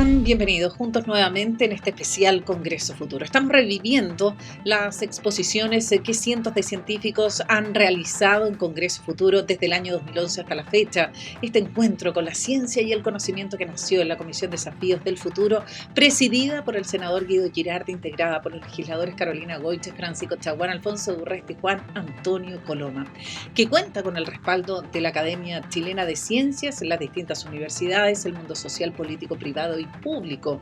están? Bienvenidos juntos nuevamente en este especial Congreso Futuro. Estamos reviviendo las exposiciones que cientos de científicos han realizado en Congreso Futuro desde el año 2011 hasta la fecha. Este encuentro con la ciencia y el conocimiento que nació en la Comisión Desafíos del Futuro, presidida por el senador Guido Girardi, integrada por los legisladores Carolina Goiche, Francisco Chaguán, Alfonso Durresti y Juan Antonio Coloma, que cuenta con el respaldo de la Academia Chilena de Ciencias, las distintas universidades, el mundo social, político, privado y público.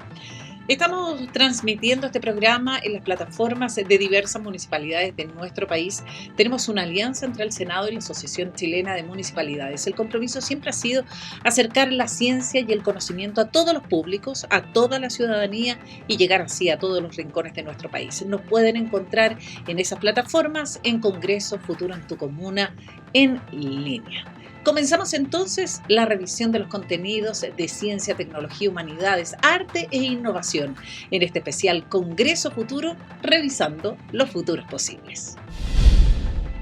Estamos transmitiendo este programa en las plataformas de diversas municipalidades de nuestro país. Tenemos una alianza entre el Senado y la Asociación Chilena de Municipalidades. El compromiso siempre ha sido acercar la ciencia y el conocimiento a todos los públicos, a toda la ciudadanía y llegar así a todos los rincones de nuestro país. Nos pueden encontrar en esas plataformas en Congreso Futuro en tu Comuna en línea. Comenzamos entonces la revisión de los contenidos de ciencia, tecnología, humanidades, arte e innovación en este especial Congreso Futuro, revisando los futuros posibles.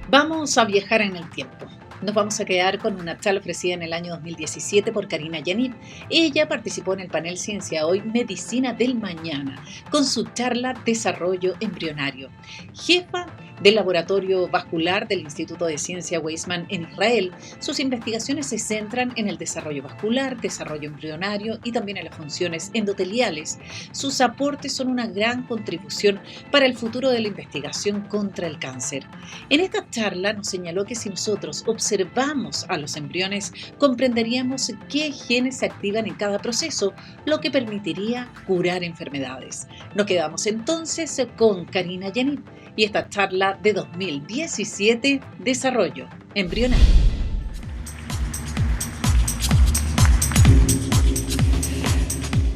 Vamos a viajar en el tiempo. Nos vamos a quedar con una charla ofrecida en el año 2017 por Karina Yanib. Ella participó en el panel Ciencia Hoy, Medicina del Mañana, con su charla Desarrollo Embrionario. Jefa del Laboratorio Vascular del Instituto de Ciencia Weizmann en Israel, sus investigaciones se centran en el desarrollo vascular, desarrollo embrionario y también en las funciones endoteliales. Sus aportes son una gran contribución para el futuro de la investigación contra el cáncer. En esta charla nos señaló que si nosotros observamos a los embriones, comprenderíamos qué genes se activan en cada proceso, lo que permitiría curar enfermedades. Nos quedamos entonces con Karina Yanib y esta charla de 2017, Desarrollo Embrionario.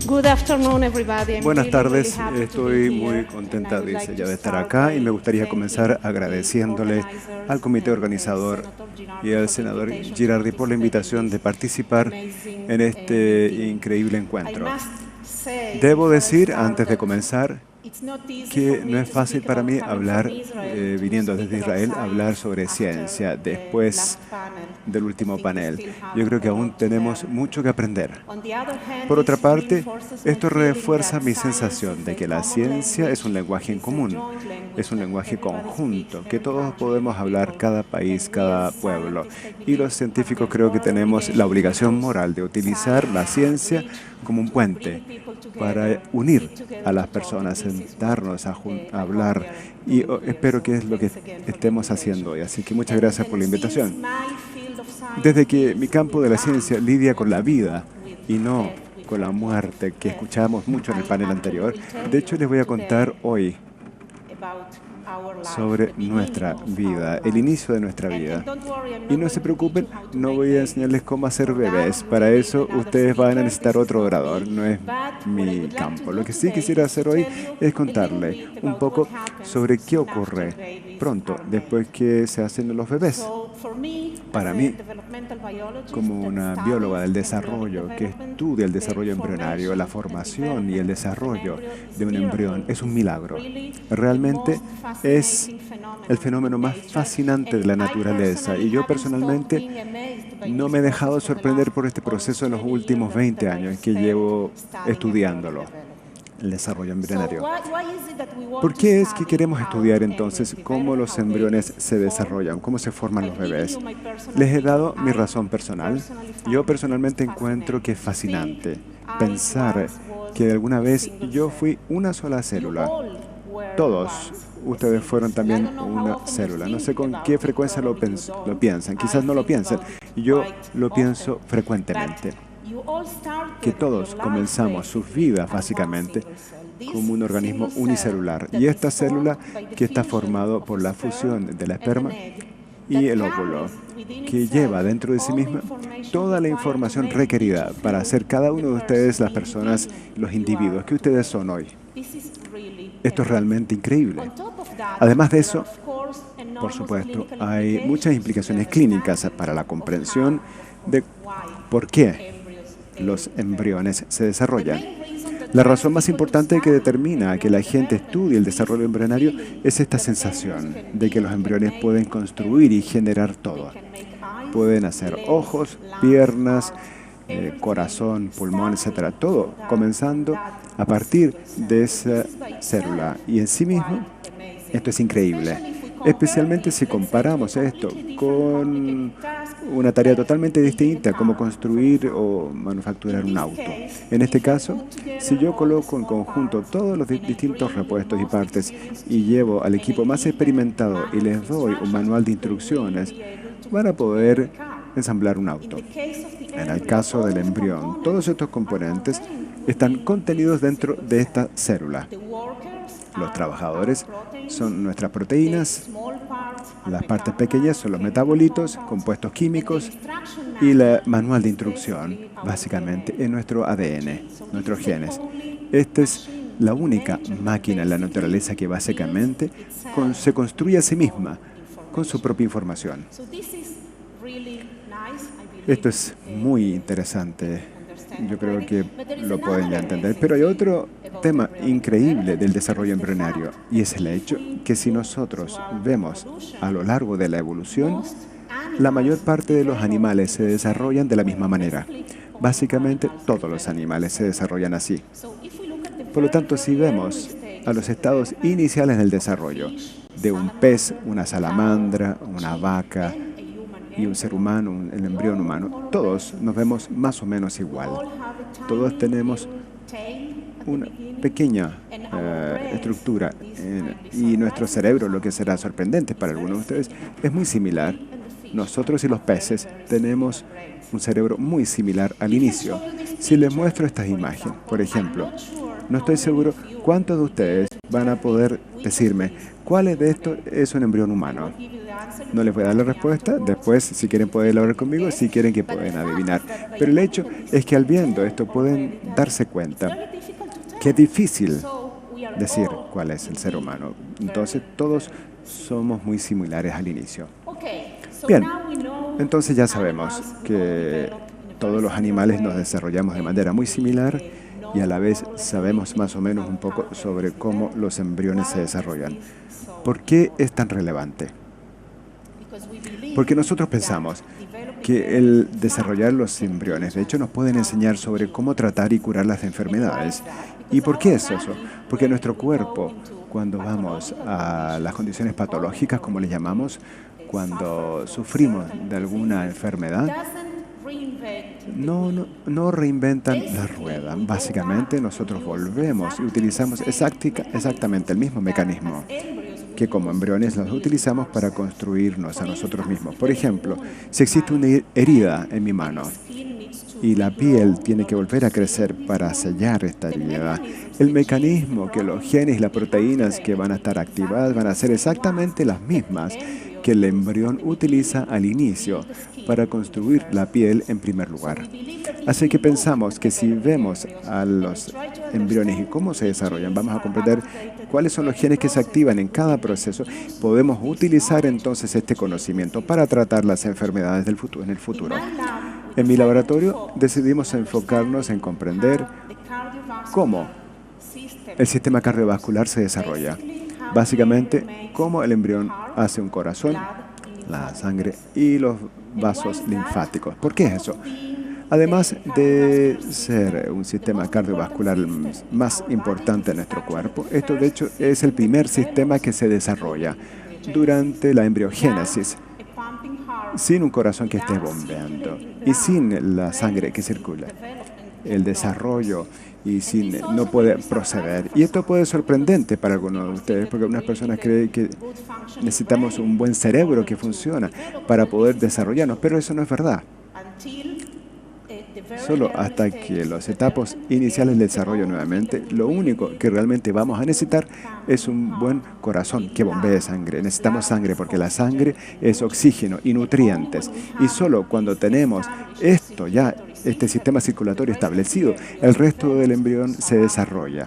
Good afternoon, everybody. Buenas tardes, estoy muy contenta de estar acá y me gustaría comenzar agradeciéndole al comité organizador y al senador Girardi por la invitación de participar en este increíble encuentro. Debo decir, antes de comenzar, que no es fácil para mí hablar, viniendo desde Israel, hablar sobre ciencia después del último panel. Yo creo que aún tenemos mucho que aprender. Por otra parte, esto refuerza mi sensación de que la ciencia es un lenguaje en común, es un lenguaje conjunto, que todos podemos hablar, cada país, cada pueblo. Y los científicos creo que tenemos la obligación moral de utilizar la ciencia como un puente para unir a las personas, sentarnos a hablar, y espero que es lo que estemos haciendo hoy. Así que muchas gracias por la invitación. Desde que mi campo de la ciencia lidia con la vida y no con la muerte, que escuchábamos mucho en el panel anterior, de hecho les voy a contar hoy sobre nuestra vida, el inicio de nuestra vida. Y no se preocupen, no voy a enseñarles cómo hacer bebés. Para eso ustedes van a necesitar otro orador, no es mi campo. Lo que sí quisiera hacer hoy es contarles un poco sobre qué ocurre pronto, después que se hacen los bebés. Para mí, como una bióloga del desarrollo que estudia el desarrollo embrionario, la formación y el desarrollo de un embrión es un milagro. Realmente es el fenómeno más fascinante de la naturaleza y yo personalmente no me he dejado sorprender por este proceso en los últimos 20 años que llevo estudiándolo, el desarrollo embrionario. ¿Por qué es que queremos estudiar entonces cómo los embriones se desarrollan, cómo se forman los bebés? Les he dado mi razón personal. Yo personalmente encuentro que es fascinante pensar que alguna vez yo fui una sola célula. Todos ustedes fueron también una célula. No sé con qué frecuencia lo piensan. Quizás no lo piensen. Yo lo pienso frecuentemente. Que todos comenzamos sus vidas básicamente como un organismo unicelular. Y esta célula que está formado por la fusión del esperma y el óvulo, que lleva dentro de sí misma toda la información requerida para hacer cada uno de ustedes las personas, los individuos que ustedes son hoy. Esto es realmente increíble. Además de eso, por supuesto, hay muchas implicaciones clínicas para la comprensión de por qué los embriones se desarrollan. La razón más importante que determina que la gente estudie el desarrollo embrionario es esta sensación de que los embriones pueden construir y generar todo. Pueden hacer ojos, piernas, corazón, pulmón, etcétera. Todo comenzando a partir de esa célula. Y en sí mismo, esto es increíble. Especialmente si comparamos esto con una tarea totalmente distinta, como construir o manufacturar un auto. En este caso, si yo coloco en conjunto todos los distintos repuestos y partes y llevo al equipo más experimentado y les doy un manual de instrucciones, van a poder ensamblar un auto. En el caso del embrión, todos estos componentes están contenidos dentro de esta célula. Los trabajadores son nuestras proteínas, las partes pequeñas son los metabolitos, compuestos químicos y el manual de instrucción, básicamente, es nuestro ADN, nuestros genes. Esta es la única máquina en la naturaleza que básicamente se construye a sí misma con su propia información. Esto es muy interesante. Yo creo que lo pueden ya entender. Pero hay otro tema increíble del desarrollo embrionario y es el hecho que si nosotros vemos a lo largo de la evolución, la mayor parte de los animales se desarrollan de la misma manera. Básicamente todos los animales se desarrollan así. Por lo tanto, si vemos a los estados iniciales del desarrollo de un pez, una salamandra, una vaca y un ser humano, el embrión humano, todos nos vemos más o menos igual. Todos tenemos una pequeña estructura y nuestro cerebro, lo que será sorprendente para algunos de ustedes, es muy similar. Nosotros y los peces tenemos un cerebro muy similar al inicio. Si les muestro estas imágenes, por ejemplo, no estoy seguro cuántos de ustedes van a poder decirme cuál de estos es un embrión humano. No les voy a dar la respuesta. Después, si quieren, pueden hablar conmigo. Si quieren, que pueden adivinar. Pero el hecho es que al viendo esto pueden darse cuenta que es difícil decir cuál es el ser humano. Entonces, todos somos muy similares al inicio. Bien, entonces ya sabemos que todos los animales nos desarrollamos de manera muy similar y a la vez sabemos más o menos un poco sobre cómo los embriones se desarrollan. ¿Por qué es tan relevante? Porque nosotros pensamos que el desarrollar los embriones, de hecho, nos pueden enseñar sobre cómo tratar y curar las enfermedades. ¿Y por qué es eso? Porque nuestro cuerpo, cuando vamos a las condiciones patológicas, como le llamamos, cuando sufrimos de alguna enfermedad, no reinventan la rueda. Básicamente, nosotros volvemos y utilizamos exactamente el mismo mecanismo que como embriones los utilizamos para construirnos a nosotros mismos. Por ejemplo, si existe una herida en mi mano y la piel tiene que volver a crecer para sellar esta herida, el mecanismo que los genes y las proteínas que van a estar activadas van a ser exactamente las mismas que el embrión utiliza al inicio para construir la piel en primer lugar. Así que pensamos que si vemos a los embriones y cómo se desarrollan, vamos a comprender cuáles son los genes que se activan en cada proceso. Podemos utilizar entonces este conocimiento para tratar las enfermedades en el futuro. En mi laboratorio decidimos enfocarnos en comprender cómo el sistema cardiovascular se desarrolla. Básicamente, cómo el embrión hace un corazón, la sangre y los vasos linfáticos. ¿Por qué es eso? Además de ser un sistema cardiovascular más importante en nuestro cuerpo, esto de hecho es el primer sistema que se desarrolla durante la embriogénesis, sin un corazón que esté bombeando y sin la sangre que circula. El desarrollo no puede proceder. Y esto puede ser sorprendente para algunos de ustedes, porque algunas personas creen que necesitamos un buen cerebro que funciona para poder desarrollarnos, pero eso no es verdad. Solo hasta que las etapas iniciales del desarrollo nuevamente, lo único que realmente vamos a necesitar es un buen corazón que bombee sangre. Necesitamos sangre porque la sangre es oxígeno y nutrientes. Y solo cuando tenemos este sistema circulatorio establecido, el resto del embrión se desarrolla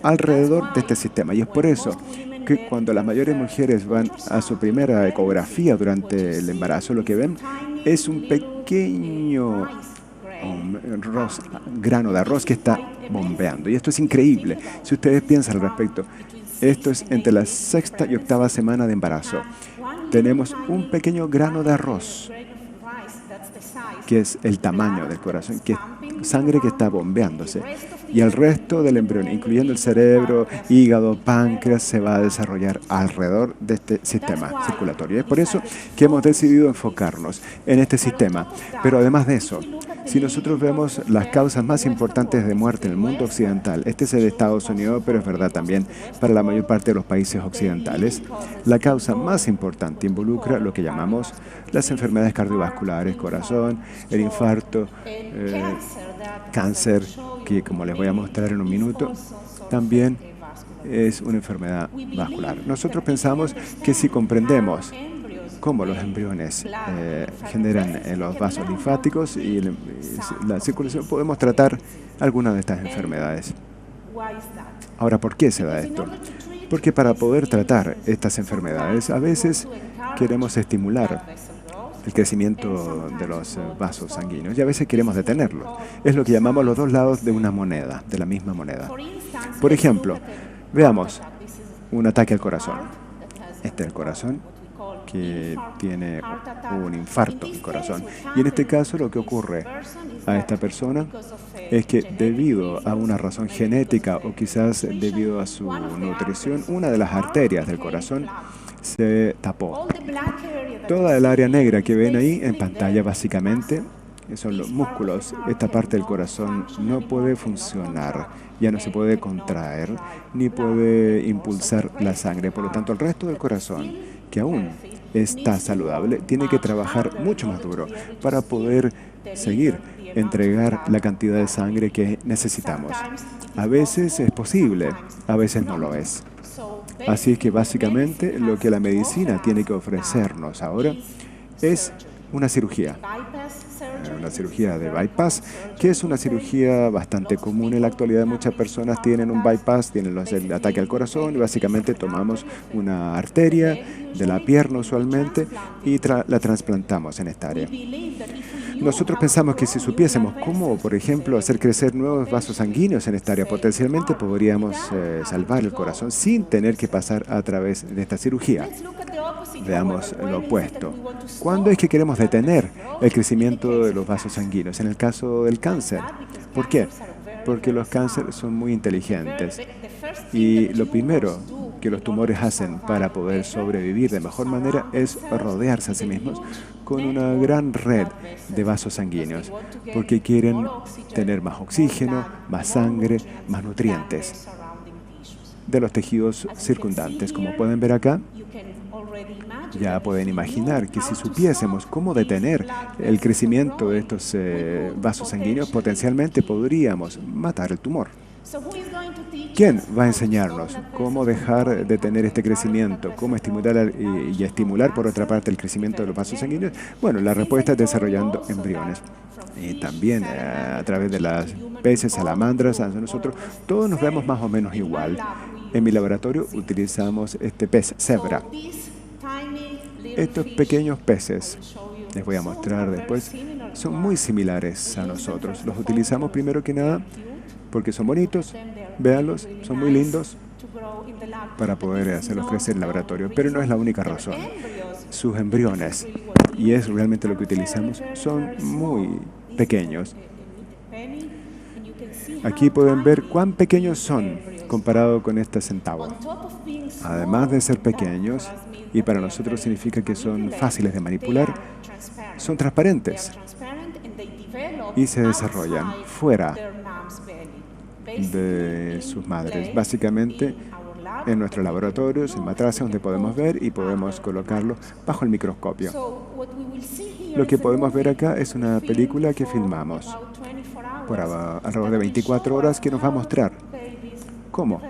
alrededor de este sistema. Y es por eso que cuando las mayores mujeres van a su primera ecografía durante el embarazo, lo que ven es un pequeño grano de arroz que está bombeando. Y esto es increíble. Si ustedes piensan al respecto, esto es entre la 6ª y 8ª semana de embarazo. Tenemos un pequeño grano de arroz que es el tamaño del corazón, que es sangre que está bombeándose. Y el resto del embrión, incluyendo el cerebro, hígado, páncreas, se va a desarrollar alrededor de este sistema circulatorio. Es por eso que hemos decidido enfocarnos en este sistema. Pero además de eso, si nosotros vemos las causas más importantes de muerte en el mundo occidental, este es el de Estados Unidos, pero es verdad también para la mayor parte de los países occidentales, la causa más importante involucra lo que llamamos las enfermedades cardiovasculares, corazón, el infarto, cáncer, que como les voy a mostrar en un minuto, también es una enfermedad vascular. Nosotros pensamos que si comprendemos cómo los embriones generan los vasos linfáticos y la circulación, podemos tratar algunas de estas enfermedades. Ahora, ¿por qué se da esto? Porque para poder tratar estas enfermedades, a veces queremos estimular el crecimiento de los vasos sanguíneos y a veces queremos detenerlo. Es lo que llamamos los dos lados de una moneda, de la misma moneda. Por ejemplo, veamos un ataque al corazón. Este es el corazón que tiene un infarto del corazón. Y en este caso lo que ocurre a esta persona es que debido a una razón genética o quizás debido a su nutrición, una de las arterias del corazón se tapó. Toda el área negra que ven ahí en pantalla básicamente son los músculos. Esta parte del corazón no puede funcionar, ya no se puede contraer ni puede impulsar la sangre. Por lo tanto, el resto del corazón, que aún está saludable, tiene que trabajar mucho más duro para poder seguir entregar la cantidad de sangre que necesitamos. A veces es posible, a veces no lo es. Así es que básicamente lo que la medicina tiene que ofrecernos ahora es una cirugía de bypass, que es una cirugía bastante común en la actualidad. Muchas personas tienen un bypass, tienen el ataque al corazón y básicamente tomamos una arteria de la pierna usualmente y la trasplantamos en esta área. Nosotros pensamos que si supiésemos cómo, por ejemplo, hacer crecer nuevos vasos sanguíneos en esta área, potencialmente podríamos salvar el corazón sin tener que pasar a través de esta cirugía. Veamos lo opuesto. ¿Cuándo es que queremos detener el crecimiento de los vasos sanguíneos? En el caso del cáncer. ¿Por qué? Porque los cánceres son muy inteligentes y lo primero que los tumores hacen para poder sobrevivir de mejor manera es rodearse a sí mismos con una gran red de vasos sanguíneos, porque quieren tener más oxígeno, más sangre, más nutrientes de los tejidos circundantes. Como pueden ver acá, ya pueden imaginar que si supiésemos cómo detener el crecimiento de estos vasos sanguíneos, potencialmente podríamos matar el tumor. ¿Quién va a enseñarnos cómo dejar de tener este crecimiento? ¿Cómo estimular y estimular, por otra parte, el crecimiento de los vasos sanguíneos? Bueno, la respuesta es desarrollando embriones. Y también a través de las peces, salamandras, nosotros todos nos vemos más o menos igual. En mi laboratorio utilizamos este pez cebra. Estos pequeños peces, les voy a mostrar después, son muy similares a nosotros. Los utilizamos primero que nada porque son bonitos, véanlos, son muy lindos para poder hacerlos crecer en el laboratorio, pero no es la única razón. Sus embriones, y es realmente lo que utilizamos, son muy pequeños. Aquí pueden ver cuán pequeños son comparado con este centavo. Además de ser pequeños, y para nosotros significa que son fáciles de manipular, son transparentes y se desarrollan fuera de sus madres, básicamente en nuestros laboratorios, en matraces donde podemos ver y podemos colocarlo bajo el microscopio. Lo que podemos ver acá es una película que filmamos por alrededor de 24 horas que nos va a mostrar cómo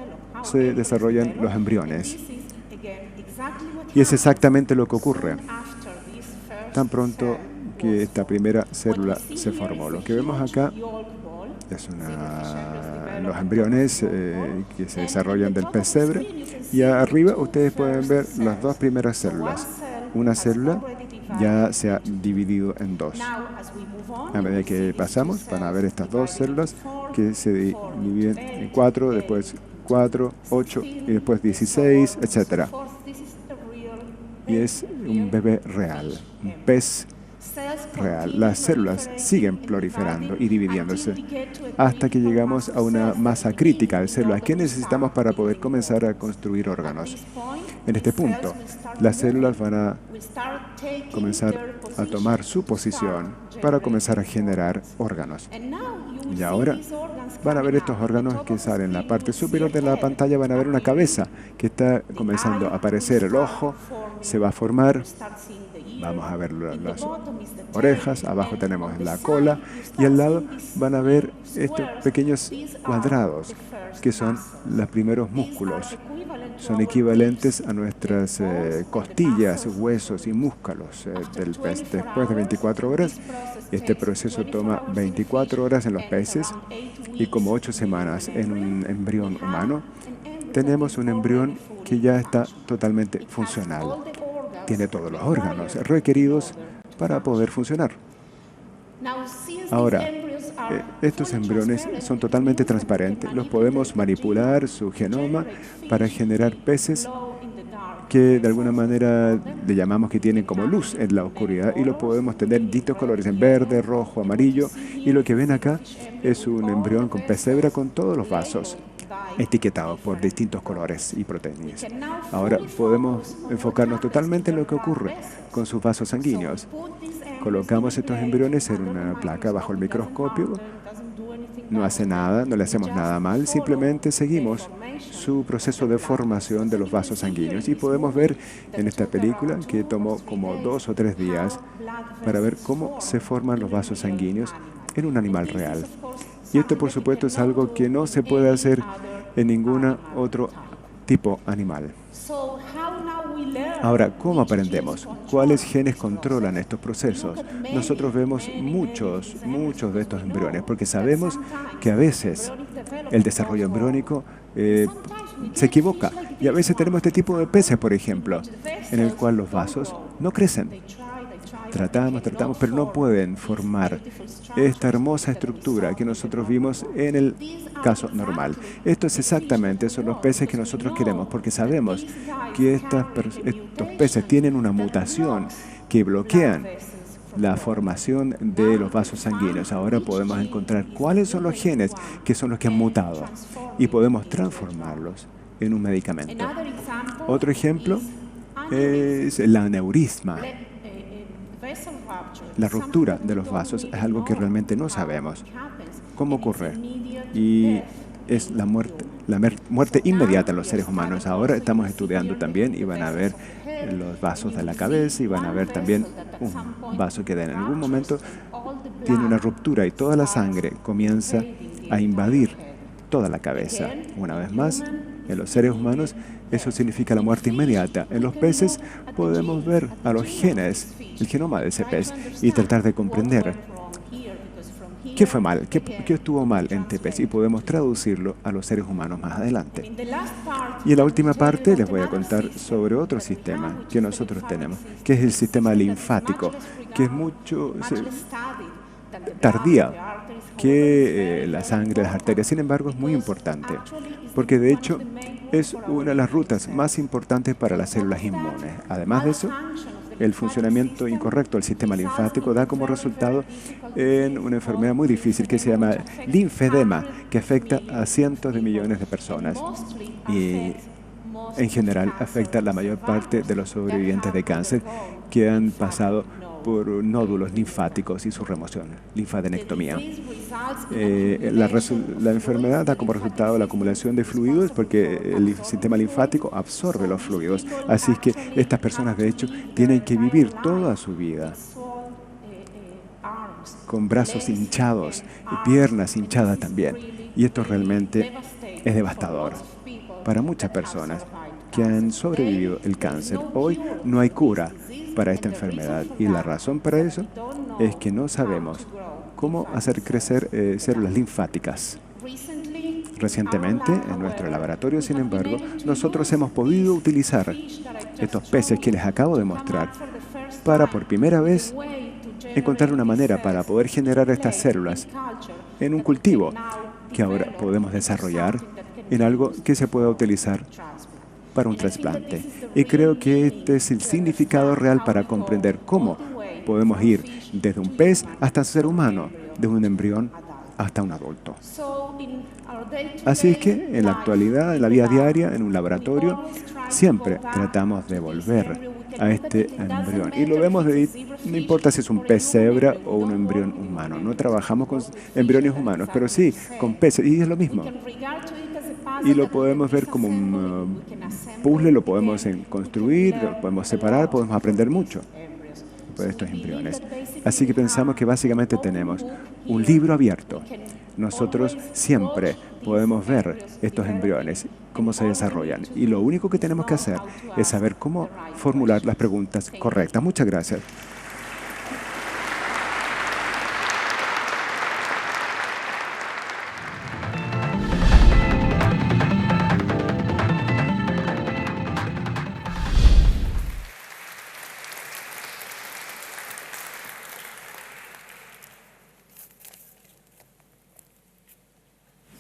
se desarrollan los embriones. Y es exactamente lo que ocurre tan pronto que esta primera célula se formó. Lo que vemos acá es los embriones que se desarrollan del pez cebra, y arriba ustedes pueden ver las dos primeras células. Una célula ya se ha dividido en dos. A medida que pasamos, van a ver estas dos células que se dividen en 4, después 4, 8 y después 16, etc. Y es un bebé real, un pez real. Las células siguen proliferando y dividiéndose hasta que llegamos a una masa crítica de células. ¿Qué necesitamos para poder comenzar a construir órganos? En este punto, las células van a comenzar a tomar su posición para comenzar a generar órganos. Y ahora van a ver estos órganos que salen en la parte superior de la pantalla. Van a ver una cabeza que está comenzando a aparecer. El ojo se va a formar. Vamos a ver las orejas. Abajo tenemos la cola. Y al lado van a ver estos pequeños cuadrados que son los primeros músculos. Son equivalentes a nuestras costillas, huesos y músculos del pez. Después de 24 horas, este proceso toma 24 horas en los peces y como 8 semanas en un embrión humano, tenemos un embrión que ya está totalmente funcional. Tiene todos los órganos requeridos para poder funcionar. Ahora, estos embriones son totalmente transparentes. Los podemos manipular su genoma para generar peces que de alguna manera le llamamos que tienen como luz en la oscuridad y lo podemos tener en distintos colores, en verde, rojo, amarillo. Y lo que ven acá es un embrión con pez cebra con todos los vasos etiquetados por distintos colores y proteínas. Ahora podemos enfocarnos totalmente en lo que ocurre con sus vasos sanguíneos. Colocamos estos embriones en una placa bajo el microscopio. No hace nada, no le hacemos nada mal, simplemente seguimos su proceso de formación de los vasos sanguíneos. Y podemos ver en esta película que tomó como 2 o 3 días para ver cómo se forman los vasos sanguíneos en un animal real. Y esto, por supuesto, es algo que no se puede hacer en ningún otro tipo animal. Ahora, ¿cómo aprendemos? ¿Cuáles genes controlan estos procesos? Nosotros vemos muchos de estos embriones, porque sabemos que a veces el desarrollo embriónico se equivoca. Y a veces tenemos este tipo de peces, por ejemplo, en el cual los vasos no crecen. Tratamos, pero no pueden formar esta hermosa estructura que nosotros vimos en el caso normal. Esto es exactamente, son los peces que nosotros queremos, porque sabemos que estos peces tienen una mutación que bloquean la formación de los vasos sanguíneos. Ahora podemos encontrar cuáles son los genes que son los que han mutado y podemos transformarlos en un medicamento. Otro ejemplo es el aneurisma. La ruptura de los vasos es algo que realmente no sabemos cómo ocurre y es la muerte inmediata en los seres humanos. Ahora estamos estudiando también y van a ver los vasos de la cabeza y van a ver también un vaso que en algún momento tiene una ruptura y toda la sangre comienza a invadir toda la cabeza. Una vez más, en los seres humanos eso significa la muerte inmediata. En los peces podemos ver a los genes, el genoma de ese pez y tratar de comprender qué fue mal, qué estuvo mal en este pez y podemos traducirlo a los seres humanos más adelante. Y en la última parte les voy a contar sobre otro sistema que nosotros tenemos, que es el sistema linfático, que es mucho tardía que la sangre, las arterias. Sin embargo, es muy importante, porque de hecho es una de las rutas más importantes para las células inmunes. Además de eso, el funcionamiento incorrecto del sistema linfático da como resultado en una enfermedad muy difícil que se llama linfedema, que afecta a cientos de millones de personas y en general afecta a la mayor parte de los sobrevivientes de cáncer que han pasado por nódulos linfáticos y su remoción, linfadenectomía. La enfermedad da como resultado la acumulación de fluidos porque el sistema linfático absorbe los fluidos. Así es que estas personas, de hecho, tienen que vivir toda su vida con brazos hinchados y piernas hinchadas también. Y esto realmente es devastador para muchas personas que han sobrevivido el cáncer. Hoy no hay cura para esta enfermedad y la razón para eso es que no sabemos cómo hacer crecer células linfáticas. Recientemente, en nuestro laboratorio, sin embargo, nosotros hemos podido utilizar estos peces que les acabo de mostrar para por primera vez encontrar una manera para poder generar estas células en un cultivo que ahora podemos desarrollar en algo que se pueda utilizar para un trasplante. Y creo que este es el significado real para comprender cómo Podemos ir desde un pez hasta ser humano, desde un embrión hasta un adulto. Así es que en la actualidad, en la vida diaria, en un laboratorio, siempre tratamos de volver a este embrión. Y lo vemos, no importa si es un pez cebra o un embrión humano. No trabajamos con embriones humanos, pero sí con peces. Y es lo mismo. Y lo podemos ver como un puzzle, lo podemos construir, lo podemos separar, podemos aprender mucho de estos embriones. Así que pensamos que básicamente tenemos un libro abierto. Nosotros siempre podemos ver estos embriones, cómo se desarrollan. Y lo único que tenemos que hacer es saber cómo formular las preguntas correctas. Muchas gracias.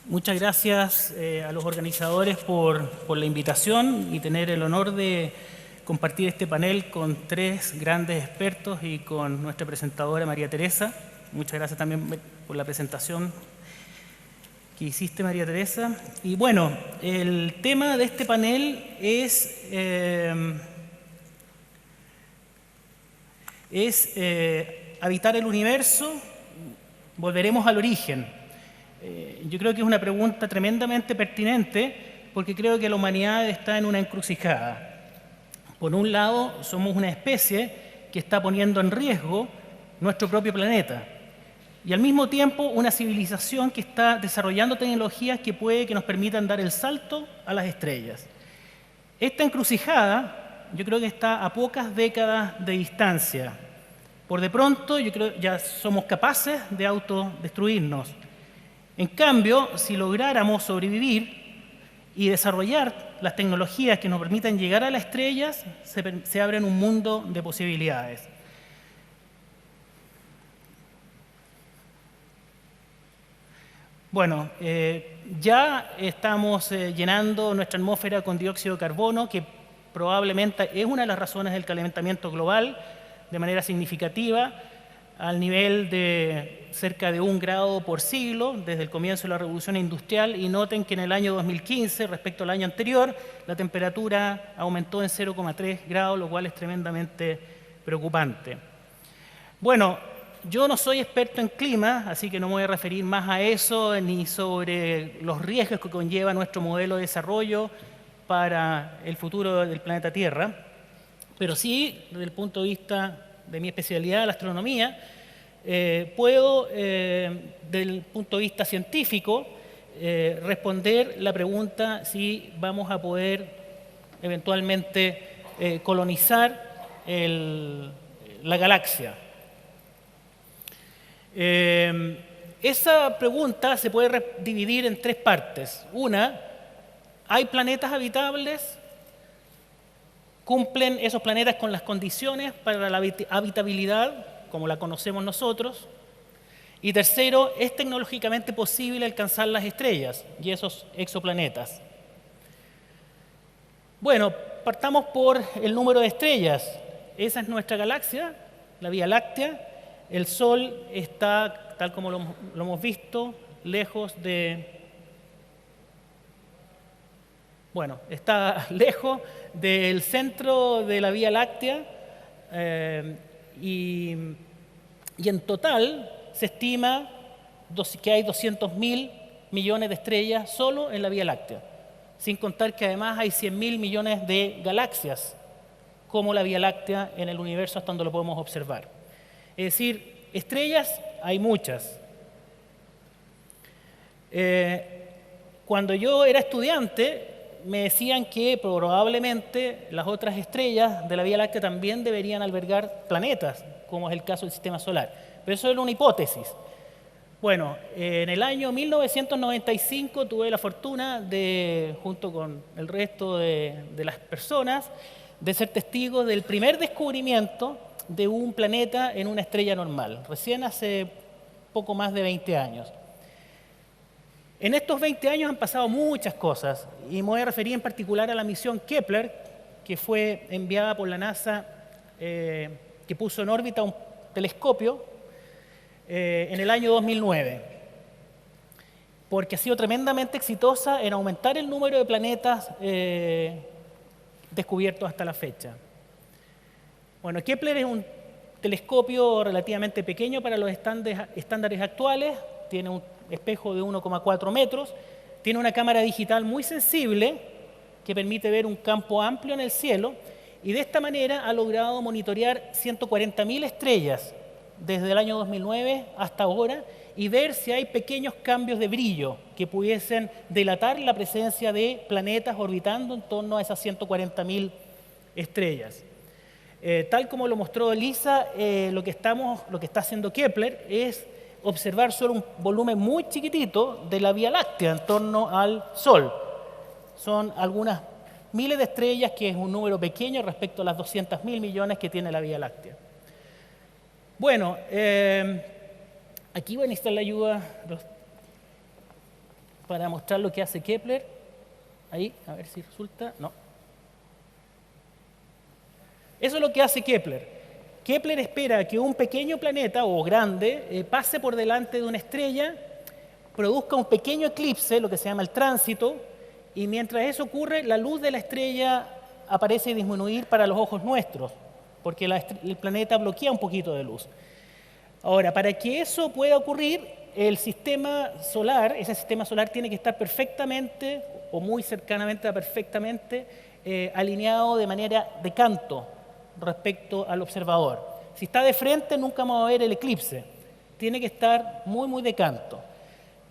Muchas gracias a los organizadores por la invitación y tener el honor de compartir este panel con tres grandes expertos y con nuestra presentadora María Teresa. Muchas gracias también por la presentación que hiciste, María Teresa. Y bueno, el tema de este panel es habitar el universo, volveremos al origen. Yo creo que es una pregunta tremendamente pertinente porque creo que la humanidad está en una encrucijada. Por un lado, somos una especie que está poniendo en riesgo nuestro propio planeta y al mismo tiempo una civilización que está desarrollando tecnologías que puede que nos permitan dar el salto a las estrellas. Esta encrucijada yo creo que está a pocas décadas de distancia. Por de pronto, yo creo que ya somos capaces de autodestruirnos. En cambio, si lográramos sobrevivir y desarrollar las tecnologías que nos permitan llegar a las estrellas, se abre un mundo de posibilidades. Bueno, ya estamos llenando nuestra atmósfera con dióxido de carbono, que probablemente es una de las razones del calentamiento global de manera significativa, al nivel de cerca de 1 grado por siglo desde el comienzo de la revolución industrial, y noten que en el año 2015 respecto al año anterior la temperatura aumentó en 0,3 grados, lo cual es tremendamente preocupante. Bueno, yo no soy experto en clima, así que no me voy a referir más a eso ni sobre los riesgos que conlleva nuestro modelo de desarrollo para el futuro del planeta Tierra, pero sí, desde el punto de vista de mi especialidad, la astronomía, puedo, desde el punto de vista científico, responder la pregunta si vamos a poder eventualmente colonizar la galaxia. Esa pregunta se puede dividir en tres partes. Una, ¿hay planetas habitables? ¿Cumplen esos planetas con las condiciones para la habitabilidad, como la conocemos nosotros? Y tercero, ¿es tecnológicamente posible alcanzar las estrellas y esos exoplanetas? Bueno, partamos por el número de estrellas. Esa es nuestra galaxia, la Vía Láctea. El Sol está, tal como lo hemos visto, lejos de... Bueno, está lejos del centro de la Vía Láctea y en total se estima que hay 200.000 millones de estrellas solo en la Vía Láctea, sin contar que además hay 100.000 millones de galaxias como la Vía Láctea en el universo hasta donde lo podemos observar. Es decir, estrellas hay muchas. Cuando yo era estudiante, me decían que probablemente las otras estrellas de la Vía Láctea también deberían albergar planetas, como es el caso del Sistema Solar. Pero eso era una hipótesis. Bueno, en el año 1995 tuve la fortuna de, junto con el resto de las personas, de ser testigo del primer descubrimiento de un planeta en una estrella normal, recién hace poco más de 20 años. En estos 20 años han pasado muchas cosas y me voy a referir en particular a la misión Kepler, que fue enviada por la NASA, que puso en órbita telescopio en el año 2009, porque ha sido tremendamente exitosa en aumentar el número de planetas descubiertos hasta la fecha. Bueno, Kepler es un telescopio relativamente pequeño para los estándares actuales, tiene un espejo de 1,4 metros, tiene una cámara digital muy sensible que permite ver un campo amplio en el cielo y de esta manera ha logrado monitorear 140.000 estrellas desde el año 2009 hasta ahora y ver si hay pequeños cambios de brillo que pudiesen delatar la presencia de planetas orbitando en torno a esas 140.000 estrellas. Tal como lo mostró Elisa, lo que está haciendo Kepler es observar solo un volumen muy chiquitito de la Vía Láctea en torno al Sol. Son algunas miles de estrellas, que es un número pequeño respecto a las 200.000 millones que tiene la Vía Láctea. Bueno, aquí voy a necesitar la ayuda para mostrar lo que hace Kepler. Ahí, a ver si resulta. No. Eso es lo que hace Kepler. Kepler espera que un pequeño planeta o grande pase por delante de una estrella, produzca un pequeño eclipse, lo que se llama el tránsito, y mientras eso ocurre, la luz de la estrella aparece a disminuir para los ojos nuestros, porque el planeta bloquea un poquito de luz. Ahora, para que eso pueda ocurrir, ese sistema solar tiene que estar perfectamente, o muy cercanamente a perfectamente, alineado de manera de canto respecto al observador. Si está de frente, nunca vamos a ver el eclipse. Tiene que estar muy, muy de canto.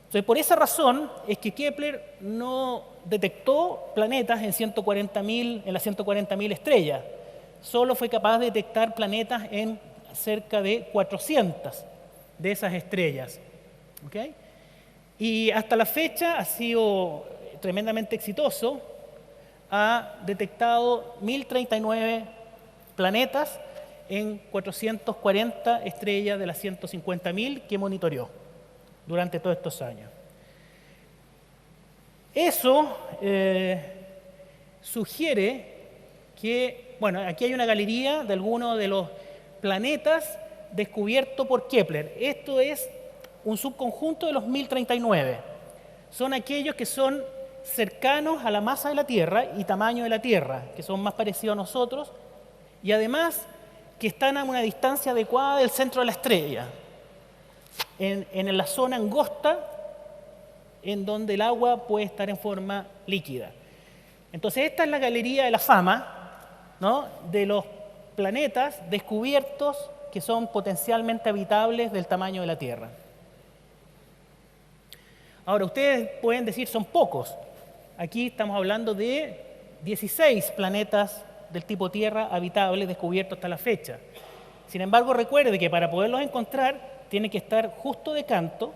Entonces, por esa razón es que Kepler no detectó planetas en las 140.000 estrellas. Solo fue capaz de detectar planetas en cerca de 400 de esas estrellas. ¿Okay? Y hasta la fecha ha sido tremendamente exitoso. Ha detectado 1.039 planetas en 440 estrellas de las 150.000 que monitoreó durante todos estos años. Eso sugiere que, bueno, aquí hay una galería de algunos de los planetas descubiertos por Kepler. Esto es un subconjunto de los 1.039. Son aquellos que son cercanos a la masa de la Tierra y tamaño de la Tierra, que son más parecidos a nosotros, y además que están a una distancia adecuada del centro de la estrella, en la zona angosta, en donde el agua puede estar en forma líquida. Entonces, esta es la galería de la fama, ¿no?, de los planetas descubiertos que son potencialmente habitables del tamaño de la Tierra. Ahora, ustedes pueden decir, son pocos. Aquí estamos hablando de 16 planetas del tipo Tierra habitables descubiertos hasta la fecha. Sin embargo, recuerde que para poderlos encontrar tiene que estar justo de canto.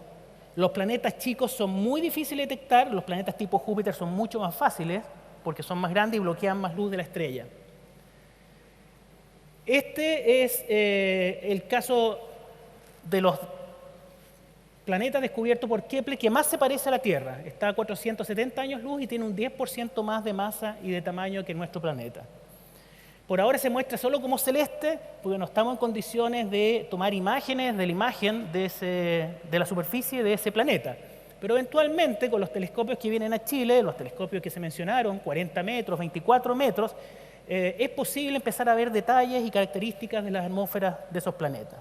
Los planetas chicos son muy difíciles de detectar, los planetas tipo Júpiter son mucho más fáciles porque son más grandes y bloquean más luz de la estrella. Este es el caso de los planetas descubiertos por Kepler que más se parece a la Tierra. Está a 470 años luz y tiene un 10% más de masa y de tamaño que nuestro planeta. Por ahora se muestra solo como celeste, porque no estamos en condiciones de tomar imágenes de la imagen de la superficie de ese planeta. Pero eventualmente, con los telescopios que vienen a Chile, los telescopios que se mencionaron, 40 metros, 24 metros, es posible empezar a ver detalles y características de las atmósferas de esos planetas.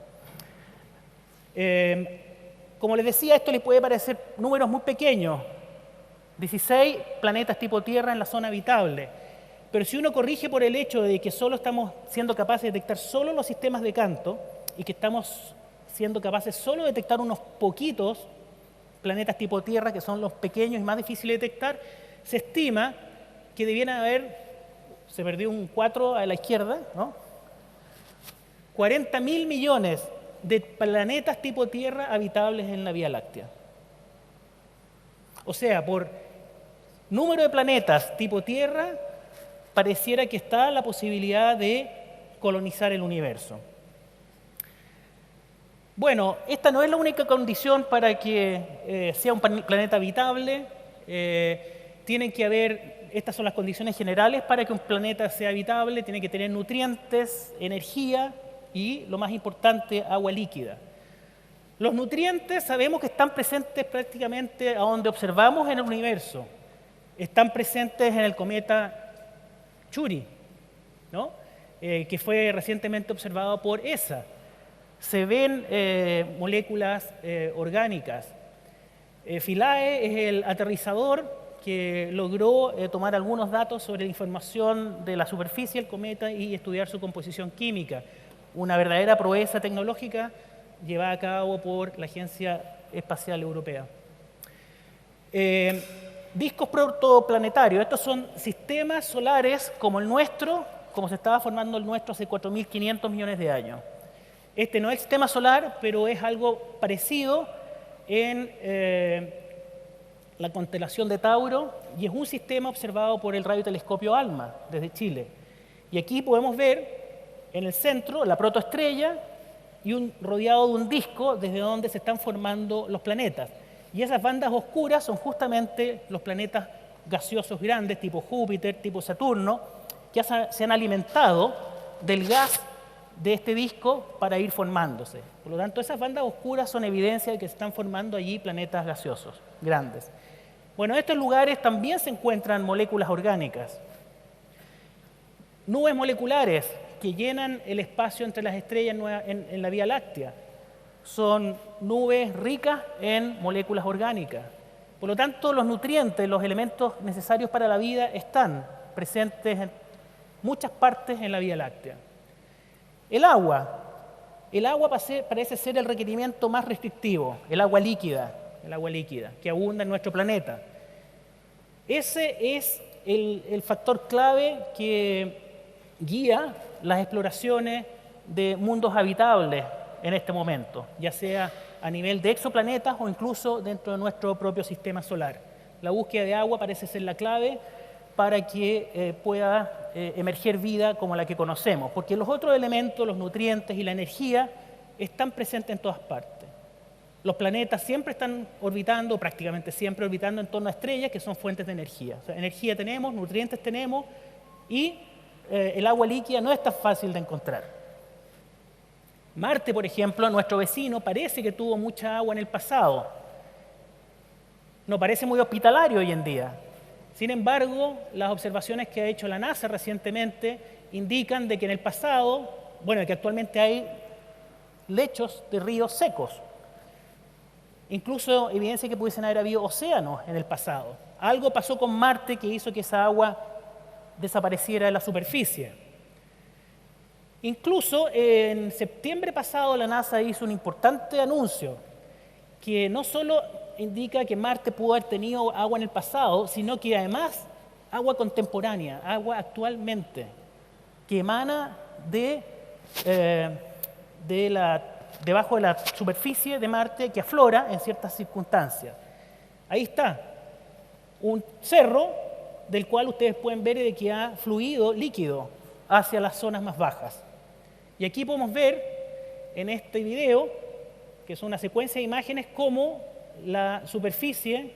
Como les decía, esto les puede parecer números muy pequeños, 16 planetas tipo Tierra en la zona habitable. Pero si uno corrige por el hecho de que solo estamos siendo capaces de detectar solo los sistemas de canto y que estamos siendo capaces solo de detectar unos poquitos planetas tipo Tierra, que son los pequeños y más difíciles de detectar, se estima que debieran haber, se perdió un 4 a la izquierda, ¿no?, 40.000 millones de planetas tipo Tierra habitables en la Vía Láctea. O sea, por número de planetas tipo Tierra, pareciera que está la posibilidad de colonizar el universo. Bueno, esta no es la única condición para que sea un planeta habitable. Tienen que haber, estas son las condiciones generales para que un planeta sea habitable. Tiene que tener nutrientes, energía y, lo más importante, agua líquida. Los nutrientes sabemos que están presentes prácticamente a donde observamos en el universo. Están presentes en el cometa Chury, ¿no? Que fue recientemente observado por ESA. Se ven moléculas orgánicas. Philae es el aterrizador que logró tomar algunos datos sobre la información de la superficie del cometa y estudiar su composición química. Una verdadera proeza tecnológica llevada a cabo por la Agencia Espacial Europea. Discos protoplanetarios. Estos son sistemas solares como el nuestro, como se estaba formando el nuestro hace 4.500 millones de años. Este no es el sistema solar, pero es algo parecido en la constelación de Tauro, y es un sistema observado por el radiotelescopio ALMA desde Chile. Y aquí podemos ver en el centro la protoestrella y rodeado de un disco desde donde se están formando los planetas. Y esas bandas oscuras son justamente los planetas gaseosos grandes, tipo Júpiter, tipo Saturno, que se han alimentado del gas de este disco para ir formándose. Por lo tanto, esas bandas oscuras son evidencia de que se están formando allí planetas gaseosos grandes. Bueno, en estos lugares también se encuentran moléculas orgánicas. Nubes moleculares que llenan el espacio entre las estrellas en la Vía Láctea. Son nubes ricas en moléculas orgánicas. Por lo tanto, los nutrientes, los elementos necesarios para la vida están presentes en muchas partes en la Vía Láctea. El agua parece ser el requerimiento más restrictivo, el agua líquida que abunda en nuestro planeta. Ese es el factor clave que guía las exploraciones de mundos habitables en este momento, ya sea a nivel de exoplanetas o incluso dentro de nuestro propio sistema solar. La búsqueda de agua parece ser la clave para que pueda emerger vida como la que conocemos, porque los otros elementos, los nutrientes y la energía están presentes en todas partes. Los planetas siempre están orbitando, prácticamente siempre orbitando en torno a estrellas que son fuentes de energía. O sea, energía tenemos, nutrientes tenemos y el agua líquida no es tan fácil de encontrar. Marte, por ejemplo, nuestro vecino, parece que tuvo mucha agua en el pasado. No parece muy hospitalario hoy en día. Sin embargo, las observaciones que ha hecho la NASA recientemente indican de que en el pasado, que actualmente hay lechos de ríos secos. Incluso evidencia que pudiesen haber habido océanos en el pasado. Algo pasó con Marte que hizo que esa agua desapareciera de la superficie. Incluso en septiembre pasado la NASA hizo un importante anuncio que no solo indica que Marte pudo haber tenido agua en el pasado, sino que además agua contemporánea, agua actualmente, que emana debajo de la superficie de Marte, que aflora en ciertas circunstancias. Ahí está, un cerro del cual ustedes pueden ver de que ha fluido líquido hacia las zonas más bajas. Y aquí podemos ver en este video, que es una secuencia de imágenes, cómo la superficie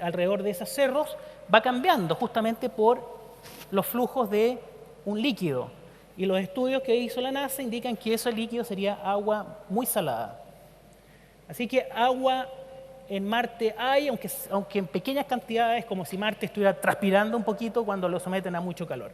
alrededor de esos cerros va cambiando justamente por los flujos de un líquido. Y los estudios que hizo la NASA indican que ese líquido sería agua muy salada. Así que agua en Marte hay, aunque en pequeñas cantidades, como si Marte estuviera transpirando un poquito cuando lo someten a mucho calor.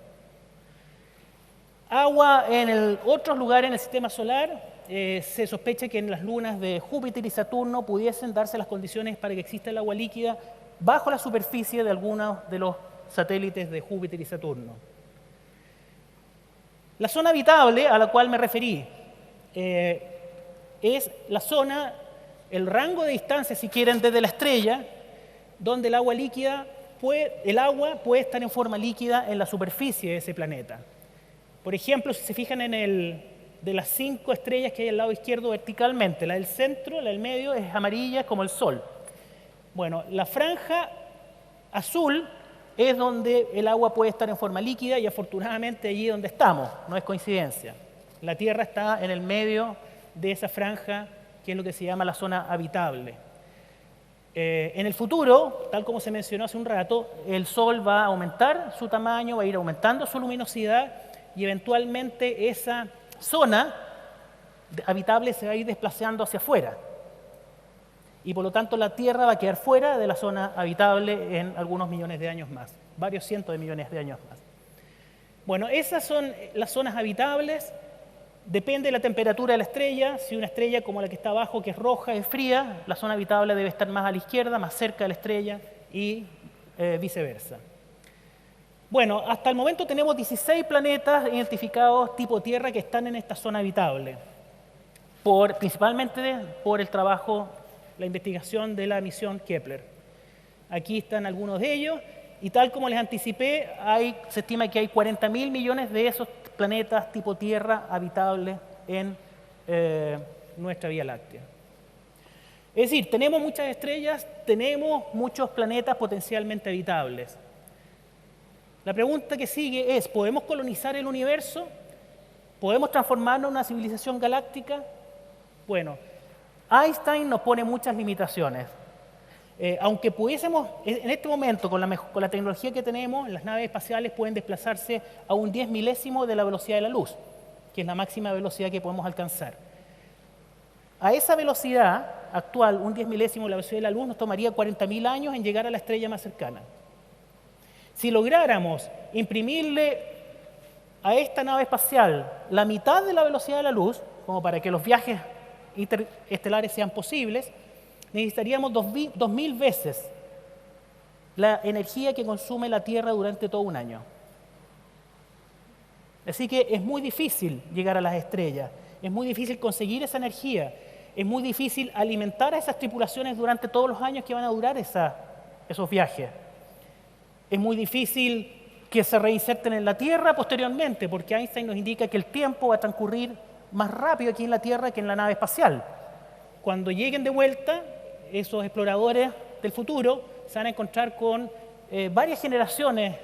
Agua en otros lugares en el sistema solar, se sospecha que en las lunas de Júpiter y Saturno pudiesen darse las condiciones para que exista el agua líquida bajo la superficie de algunos de los satélites de Júpiter y Saturno. La zona habitable a la cual me referí es la zona, el rango de distancia, si quieren, desde la estrella, donde el agua puede estar en forma líquida en la superficie de ese planeta. Por ejemplo, si se fijan de las 5 estrellas que hay al lado izquierdo verticalmente, la del centro, la del medio, es amarilla como el Sol. Bueno, la franja azul es donde el agua puede estar en forma líquida y afortunadamente allí donde estamos, no es coincidencia. La Tierra está en el medio de esa franja, que es lo que se llama la zona habitable. En el futuro, tal como se mencionó hace un rato, el Sol va a aumentar su tamaño, va a ir aumentando su luminosidad y eventualmente esa zona habitable se va a ir desplazando hacia afuera. Y por lo tanto la Tierra va a quedar fuera de la zona habitable en algunos millones de años más, varios cientos de millones de años más. Bueno, esas son las zonas habitables. Depende de la temperatura de la estrella. Si una estrella como la que está abajo, que es roja, es fría, la zona habitable debe estar más a la izquierda, más cerca de la estrella y viceversa. Bueno, hasta el momento tenemos 16 planetas identificados tipo Tierra que están en esta zona habitable, principalmente por el trabajo, la investigación de la misión Kepler. Aquí están algunos de ellos, y tal como les anticipé, se estima que hay 40.000 millones de esos planetas tipo Tierra habitables en nuestra Vía Láctea. Es decir, tenemos muchas estrellas, tenemos muchos planetas potencialmente habitables. La pregunta que sigue es, ¿podemos colonizar el universo? ¿Podemos transformarnos en una civilización galáctica? Bueno, Einstein nos pone muchas limitaciones. Aunque pudiésemos, en este momento, con la tecnología que tenemos, las naves espaciales pueden desplazarse a un 10 milésimo de la velocidad de la luz, que es la máxima velocidad que podemos alcanzar. A esa velocidad actual, un 10 milésimo de la velocidad de la luz, nos tomaría 40.000 años en llegar a la estrella más cercana. Si lográramos imprimirle a esta nave espacial la mitad de la velocidad de la luz, como para que los viajes interestelares sean posibles, necesitaríamos 2.000 veces la energía que consume la Tierra durante todo un año. Así que es muy difícil llegar a las estrellas, es muy difícil conseguir esa energía, es muy difícil alimentar a esas tripulaciones durante todos los años que van a durar esos viajes. Es muy difícil que se reinserten en la Tierra posteriormente, porque Einstein nos indica que el tiempo va a transcurrir más rápido aquí en la Tierra que en la nave espacial. Cuando lleguen de vuelta, esos exploradores del futuro se van a encontrar con varias generaciones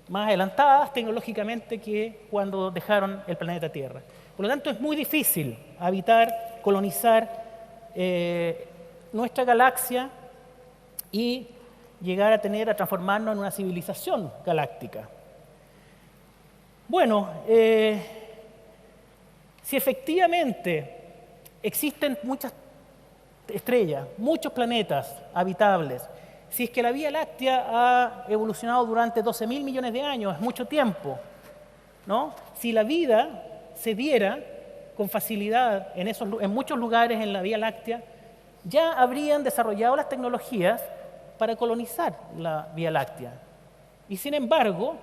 más adelantadas tecnológicamente que cuando dejaron el planeta Tierra. Por lo tanto, es muy difícil habitar, colonizar nuestra galaxia y llegar a transformarnos en una civilización galáctica. Bueno, si efectivamente existen muchas estrellas, muchos planetas habitables, si es que la Vía Láctea ha evolucionado durante 12.000 millones de años, es mucho tiempo, ¿no? Si la vida se diera con facilidad en muchos lugares en la Vía Láctea, ya habrían desarrollado las tecnologías para colonizar la Vía Láctea. Y sin embargo,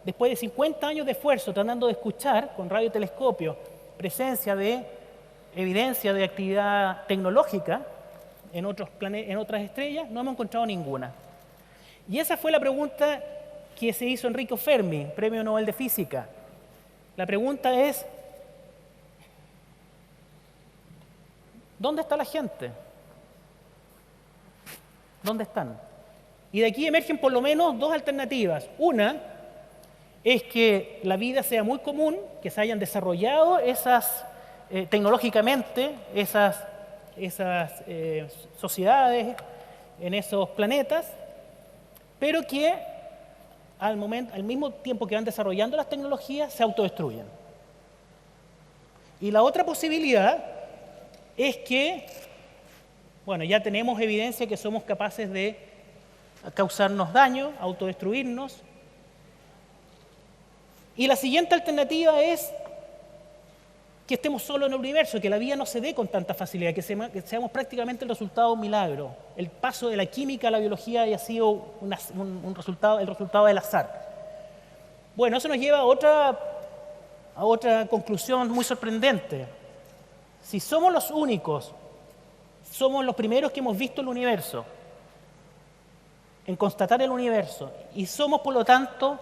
después de 50 años de esfuerzo tratando de escuchar con radiotelescopio presencia de evidencia de actividad tecnológica en otras estrellas, no hemos encontrado ninguna. Y esa fue la pregunta que se hizo Enrico Fermi, Premio Nobel de Física. La pregunta es, ¿dónde está la gente? ¿Dónde están? Y de aquí emergen por lo menos dos alternativas. Una es que la vida sea muy común, que se hayan desarrollado tecnológicamente esas sociedades en esos planetas, pero que al mismo tiempo que van desarrollando las tecnologías se autodestruyen. Y la otra posibilidad es que, bueno, ya tenemos evidencia que somos capaces de causarnos daño, autodestruirnos. Y la siguiente alternativa es que estemos solos en el universo, que la vida no se dé con tanta facilidad, que seamos prácticamente el resultado de un milagro. El paso de la química a la biología haya sido el resultado del azar. Bueno, eso nos lleva a otra conclusión muy sorprendente. Si somos los únicos, somos los primeros que hemos visto el universo, en constatar el universo, y somos, por lo tanto,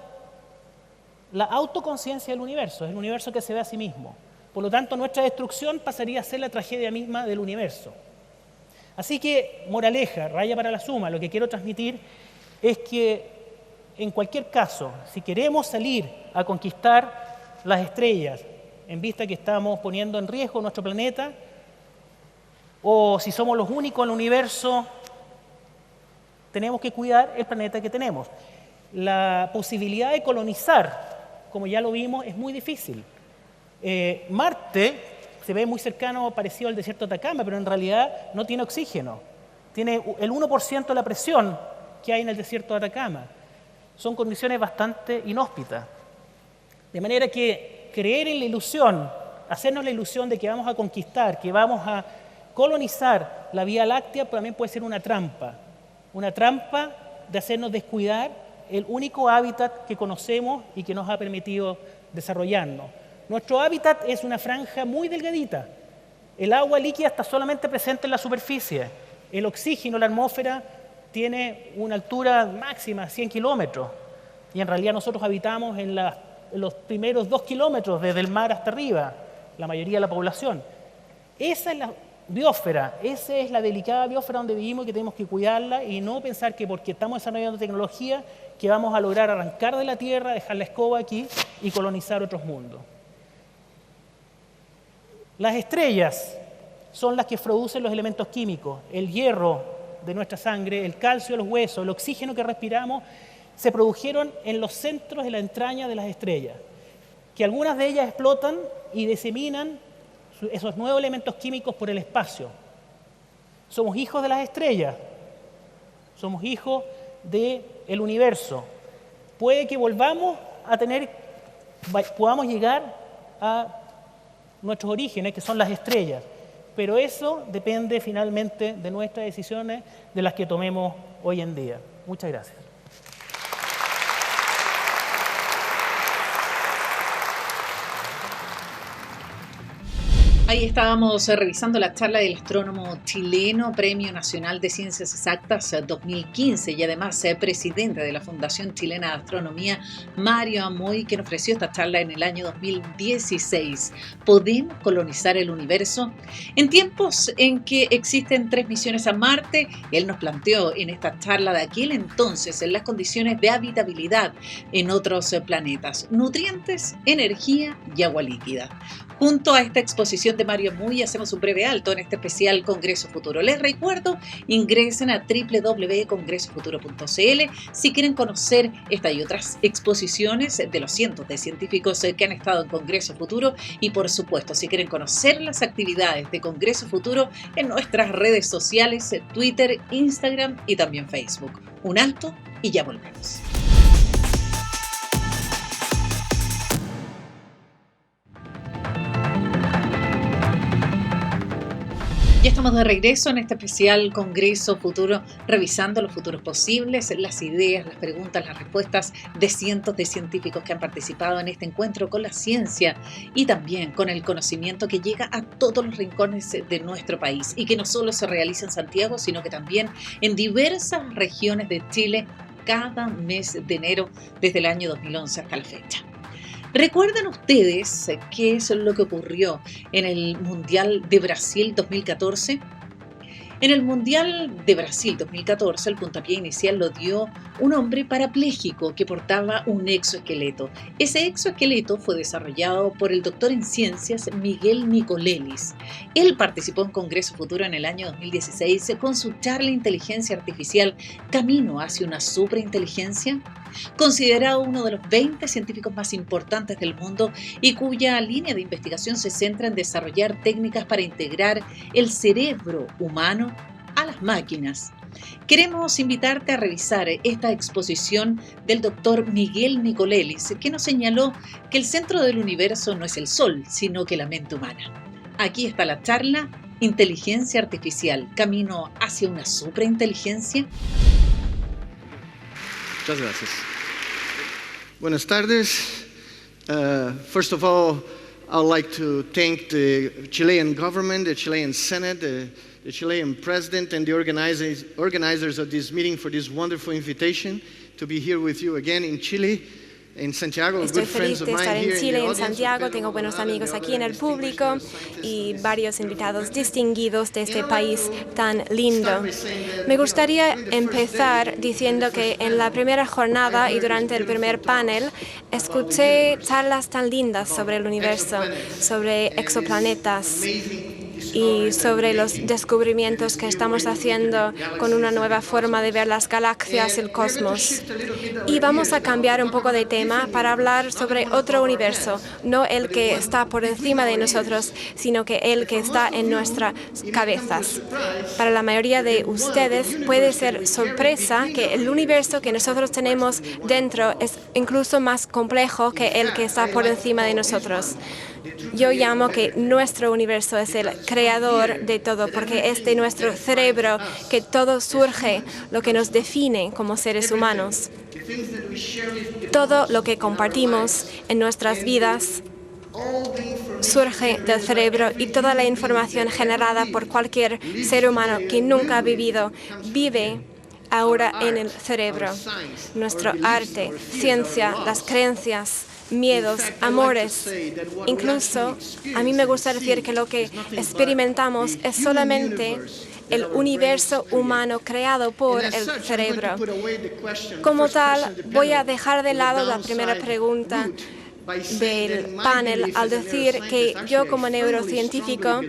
la autoconciencia del universo, es el universo que se ve a sí mismo. Por lo tanto, nuestra destrucción pasaría a ser la tragedia misma del universo. Así que, moraleja, raya para la suma, lo que quiero transmitir es que, en cualquier caso, si queremos salir a conquistar las estrellas, en vista que estamos poniendo en riesgo nuestro planeta, o si somos los únicos en el universo, tenemos que cuidar el planeta que tenemos. La posibilidad de colonizar como ya lo vimos, es muy difícil. Marte se ve muy cercano, parecido al desierto de Atacama, pero en realidad no tiene oxígeno. Tiene el 1% de la presión que hay en el desierto de Atacama. Son condiciones bastante inhóspitas. De manera que creer en la ilusión, hacernos la ilusión de que vamos a conquistar, que vamos a colonizar la Vía Láctea, también puede ser una trampa de hacernos descuidar el único hábitat que conocemos y que nos ha permitido desarrollarnos. Nuestro hábitat es una franja muy delgadita. El agua líquida está solamente presente en la superficie. El oxígeno, la atmósfera, tiene una altura máxima, 100 kilómetros. Y en realidad nosotros habitamos en los primeros 2 kilómetros desde el mar hasta arriba, la mayoría de la población. Esa es la biosfera, esa es la delicada biosfera donde vivimos y que tenemos que cuidarla y no pensar que porque estamos desarrollando tecnología que vamos a lograr arrancar de la Tierra, dejar la escoba aquí y colonizar otros mundos. Las estrellas son las que producen los elementos químicos, el hierro de nuestra sangre, el calcio de los huesos, el oxígeno que respiramos, se produjeron en los centros de la entraña de las estrellas, que algunas de ellas explotan y diseminan esos nuevos elementos químicos por el espacio. Somos hijos de las estrellas, somos hijos del universo. Puede que podamos llegar a nuestros orígenes, que son las estrellas, pero eso depende finalmente de nuestras decisiones, de las que tomemos hoy en día. Muchas gracias. Ahí estábamos revisando la charla del astrónomo chileno, Premio Nacional de Ciencias Exactas 2015 y además presidente de la Fundación Chilena de Astronomía, Mario Amoy, quien ofreció esta charla en el año 2016. ¿Podemos colonizar el universo? En tiempos en que existen 3 misiones a Marte, él nos planteó en esta charla de aquel entonces en las condiciones de habitabilidad en otros planetas, nutrientes, energía y agua líquida. Junto a esta exposición de Mario Amoy hacemos un breve alto en este especial Congreso Futuro. Les recuerdo, ingresen a www.congresofuturo.cl si quieren conocer esta y otras exposiciones de los cientos de científicos que han estado en Congreso Futuro y por supuesto si quieren conocer las actividades de Congreso Futuro en nuestras redes sociales, Twitter, Instagram y también Facebook. Un alto y ya volvemos. Ya estamos de regreso en este especial Congreso Futuro, revisando los futuros posibles, las ideas, las preguntas, las respuestas de cientos de científicos que han participado en este encuentro con la ciencia y también con el conocimiento que llega a todos los rincones de nuestro país y que no solo se realiza en Santiago, sino que también en diversas regiones de Chile cada mes de enero desde el año 2011 hasta la fecha. ¿Recuerdan ustedes qué es lo que ocurrió en el Mundial de Brasil 2014? En el Mundial de Brasil 2014, el puntapié inicial lo dio un hombre parapléjico que portaba un exoesqueleto. Ese exoesqueleto fue desarrollado por el doctor en ciencias Miguel Nicolelis. Él participó en Congreso Futuro en el año 2016 con su charla Inteligencia Artificial, Camino hacia una Superinteligencia. Considerado uno de los 20 científicos más importantes del mundo y cuya línea de investigación se centra en desarrollar técnicas para integrar el cerebro humano a las máquinas. Queremos invitarte a revisar esta exposición del doctor Miguel Nicolelis, que nos señaló que el centro del universo no es el Sol, sino que la mente humana. Aquí está la charla Inteligencia Artificial, Camino hacia una Superinteligencia. Muchas gracias. Buenas tardes. First of all, I would like to thank the Chilean government, the Chilean Senate, the Chilean president, and the organizers of this meeting for this wonderful invitation to be here with you again in Chile. Estoy feliz de estar en Chile, en Santiago. Tengo buenos amigos aquí en el público y varios invitados distinguidos de este país tan lindo. Me gustaría empezar diciendo que en la primera jornada y durante el primer panel escuché charlas tan lindas sobre el universo, sobre exoplanetas, y sobre los descubrimientos que estamos haciendo con una nueva forma de ver las galaxias y el cosmos. Y vamos a cambiar un poco de tema para hablar sobre otro universo, no el que está por encima de nosotros, sino que el que está en nuestras cabezas. Para la mayoría de ustedes puede ser sorpresa que el universo que nosotros tenemos dentro es incluso más complejo que el que está por encima de nosotros. Yo llamo que nuestro universo es el creador de todo, porque es de nuestro cerebro que todo surge, lo que nos define como seres humanos. Todo lo que compartimos en nuestras vidas surge del cerebro, y toda la información generada por cualquier ser humano que nunca ha vivido vive ahora en el cerebro. Nuestro arte, ciencia, las creencias, miedos, amores. Incluso, a mí me gusta decir que lo que experimentamos es solamente el universo humano creado por el cerebro. Como tal, voy a dejar de lado la primera pregunta del panel al decir que yo, como neurocientífico,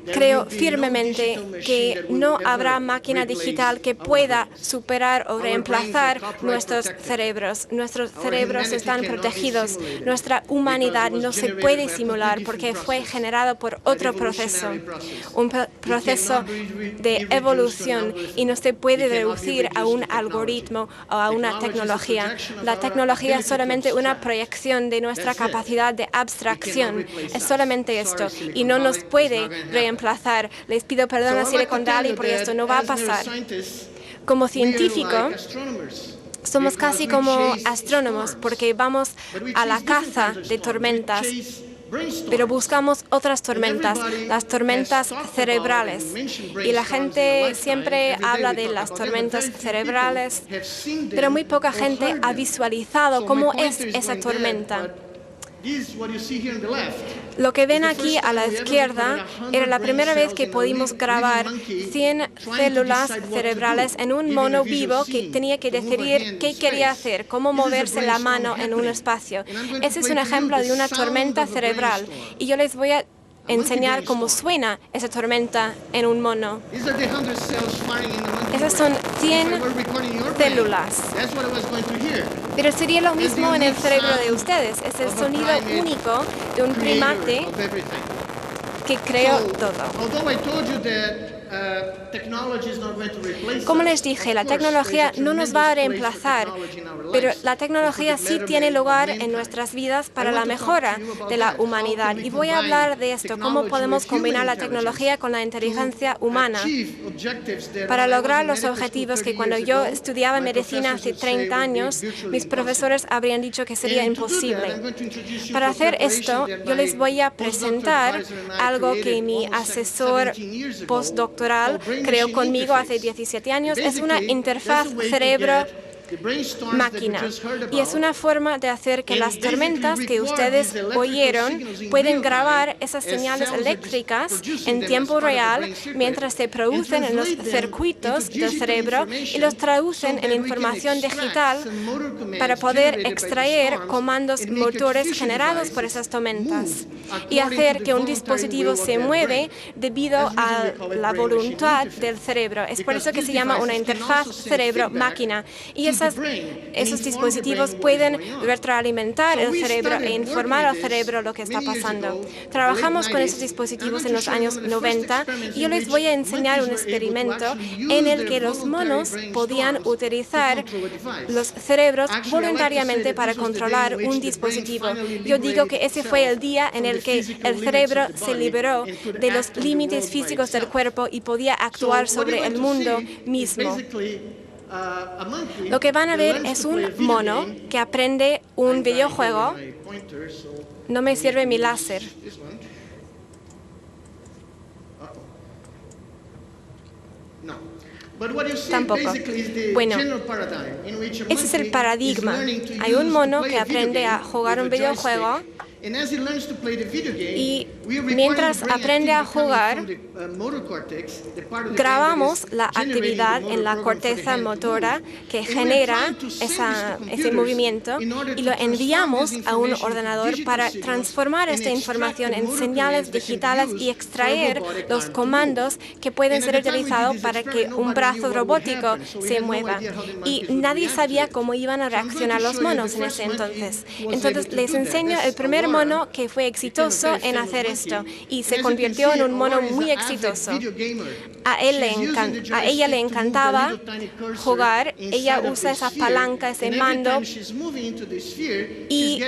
creo firmemente que no habrá máquina digital que pueda superar o reemplazar nuestros cerebros. Nuestros cerebros están protegidos. Nuestra humanidad no se puede simular porque fue generado por otro proceso, un proceso de evolución, y no se puede reducir a un algoritmo o a una tecnología. La tecnología es solamente una proyección de nuestra capacidad de abstracción. Es solamente esto, y no nos puede reemplazar. Les pido perdón a Silicon Valley porque esto no va a pasar. Como científico, somos casi como astrónomos porque vamos a la caza de tormentas, pero buscamos otras tormentas, las tormentas cerebrales. Y la gente siempre habla de las tormentas cerebrales, pero muy poca gente ha visualizado cómo es esa tormenta. Lo que ven aquí a la izquierda era la primera vez que pudimos grabar 100 células cerebrales en un mono vivo que tenía que decidir qué quería hacer, cómo moverse la mano en un espacio. Ese es un ejemplo de una tormenta cerebral, y yo les voy a enseñar cómo suena esa tormenta en un mono. Esas son 100 células. Pero sería lo mismo en el cerebro de ustedes. Es el sonido único de un primate que creó todo. Como les dije, la tecnología no nos va a reemplazar, pero la tecnología sí tiene lugar en nuestras vidas para la mejora de la humanidad. Y voy a hablar de esto, cómo podemos combinar la tecnología con la inteligencia humana para lograr los objetivos que cuando yo estudiaba medicina hace 30 años, mis profesores habrían dicho que sería imposible. Para hacer esto, yo les voy a presentar algo que mi asesor postdoctoral creó conmigo hace 17 años. Es una interfaz cerebro-máquina, y es una forma de hacer que las tormentas que ustedes oyeron pueden grabar esas señales eléctricas en tiempo real mientras se producen en los circuitos del cerebro y los traducen en información digital para poder extraer comandos motores generados por esas tormentas y hacer que un dispositivo se mueve debido a la voluntad del cerebro. Es por eso que se llama una interfaz cerebro-máquina, y esos dispositivos pueden retroalimentar el cerebro e informar al cerebro lo que está pasando. Trabajamos con esos dispositivos en los años 90, y yo les voy a enseñar un experimento en el que los monos podían utilizar los cerebros voluntariamente para controlar un dispositivo. Yo digo que ese fue el día en el que el cerebro se liberó de los límites físicos del cuerpo y podía actuar sobre el mundo mismo. Lo que van a ver es un mono que aprende un videojuego. No me sirve mi láser. Tampoco. Bueno, ese es el paradigma. Hay un mono que aprende a jugar un videojuego Y mientras aprende a jugar, grabamos la actividad en la corteza motora que genera ese movimiento y lo enviamos a un ordenador para transformar esta información en señales digitales y extraer los comandos que pueden ser utilizados para que un brazo robótico se mueva. Y nadie sabía cómo iban a reaccionar los monos en ese entonces. Entonces les enseño el primer mono que fue exitoso en hacer esto y se convirtió en un mono muy exitoso. A ella le encantaba jugar, ella usa esa palanca, ese mando, y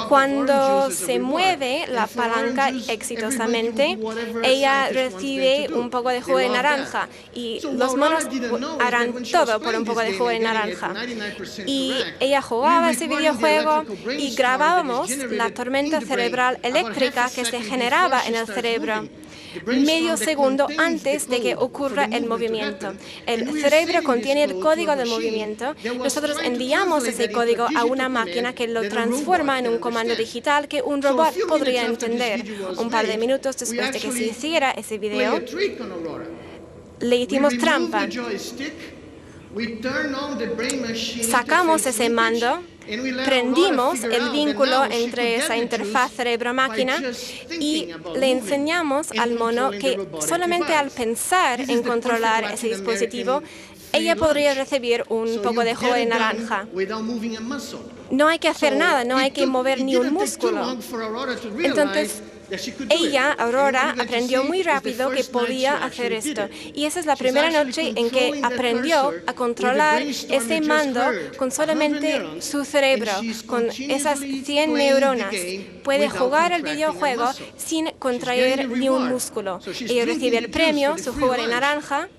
cuando se mueve la palanca exitosamente, ella recibe un poco de jugo de naranja y los monos harán todo por un poco de jugo de naranja. Y ella jugaba ese videojuego y grabábamos la tormenta cerebral eléctrica que se generaba en el cerebro medio segundo antes de que ocurra el movimiento. El cerebro contiene el código de movimiento. Nosotros enviamos ese código a una máquina que lo transforma en un comando digital que un robot podría entender. Un par de minutos después de que se hiciera ese video, le hicimos trampa. Sacamos ese mando, prendimos el vínculo entre esa interfaz cerebro-máquina y le enseñamos al mono que solamente al pensar en controlar ese dispositivo, ella podría recibir un poco de jugo de naranja. No hay que hacer nada, no hay que mover ni un músculo. Entonces, ella, Aurora, aprendió muy rápido que podía hacer esto. Y esa es la primera noche en que aprendió a controlar ese mando con solamente su cerebro, con esas 100 neuronas. Puede jugar el videojuego sin contraer ni un músculo. Ella recibe el premio, su jugo de naranja,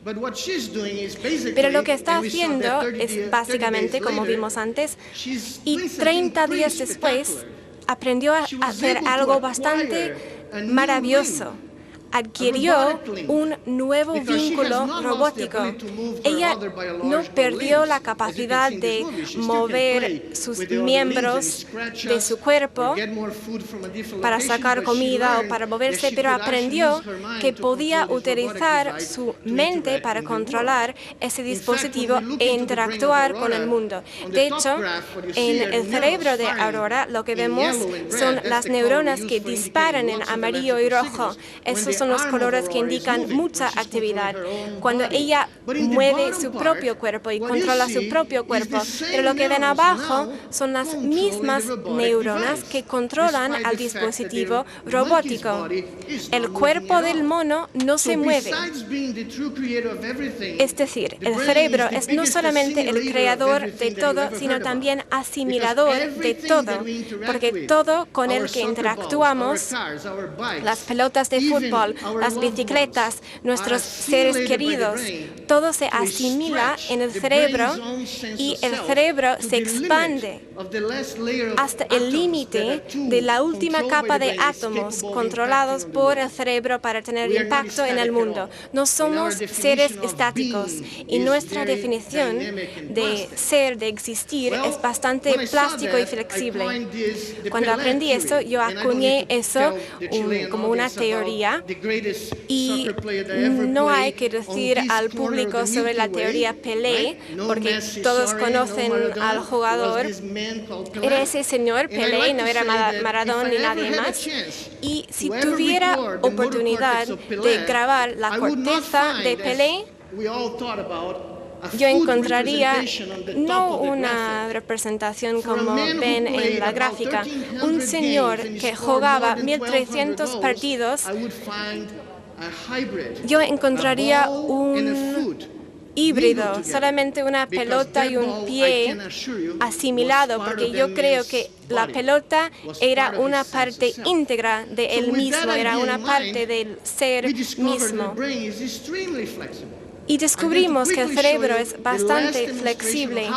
pero lo que está haciendo es básicamente, como vimos antes, y 30 días después, aprendió a hacer algo bastante maravilloso. Adquirió un nuevo vínculo robótico. Ella no perdió la capacidad de mover sus miembros de su cuerpo para sacar comida o para moverse, pero aprendió que podía utilizar su mente para controlar ese dispositivo e interactuar con el mundo. De hecho, en el cerebro de Aurora lo que vemos son las neuronas que disparan en amarillo y rojo. Esos son los colores que indican mucha actividad. Cuando ella mueve su propio cuerpo y controla su propio cuerpo, pero lo que ven abajo son las mismas neuronas que controlan al dispositivo robótico. El cuerpo del mono no se mueve. Es decir, el cerebro es no solamente el creador de todo, sino también asimilador de todo, porque todo con el que interactuamos, las pelotas de fútbol, las bicicletas, nuestros seres queridos, todo se asimila en el cerebro y el cerebro se expande hasta el límite de la última capa de átomos controlados por el cerebro para tener impacto en el mundo. No somos seres estáticos y nuestra definición de ser, de existir, es bastante plástico y flexible. Cuando aprendí eso, yo acuñé eso como una teoría. Y no hay que decir al público sobre la teoría Pelé, porque todos conocen al jugador. Era ese señor Pelé, no era Maradona ni nadie más. Y si tuviera oportunidad de grabar la corteza de Pelé, yo encontraría no una representación como ven en la gráfica, un señor que jugaba 1300 partidos. Yo encontraría un híbrido, solamente una pelota y un pie asimilado, porque yo creo que la pelota era una parte íntegra de él mismo, era una parte del ser mismo. Y descubrimos que el cerebro es bastante flexible.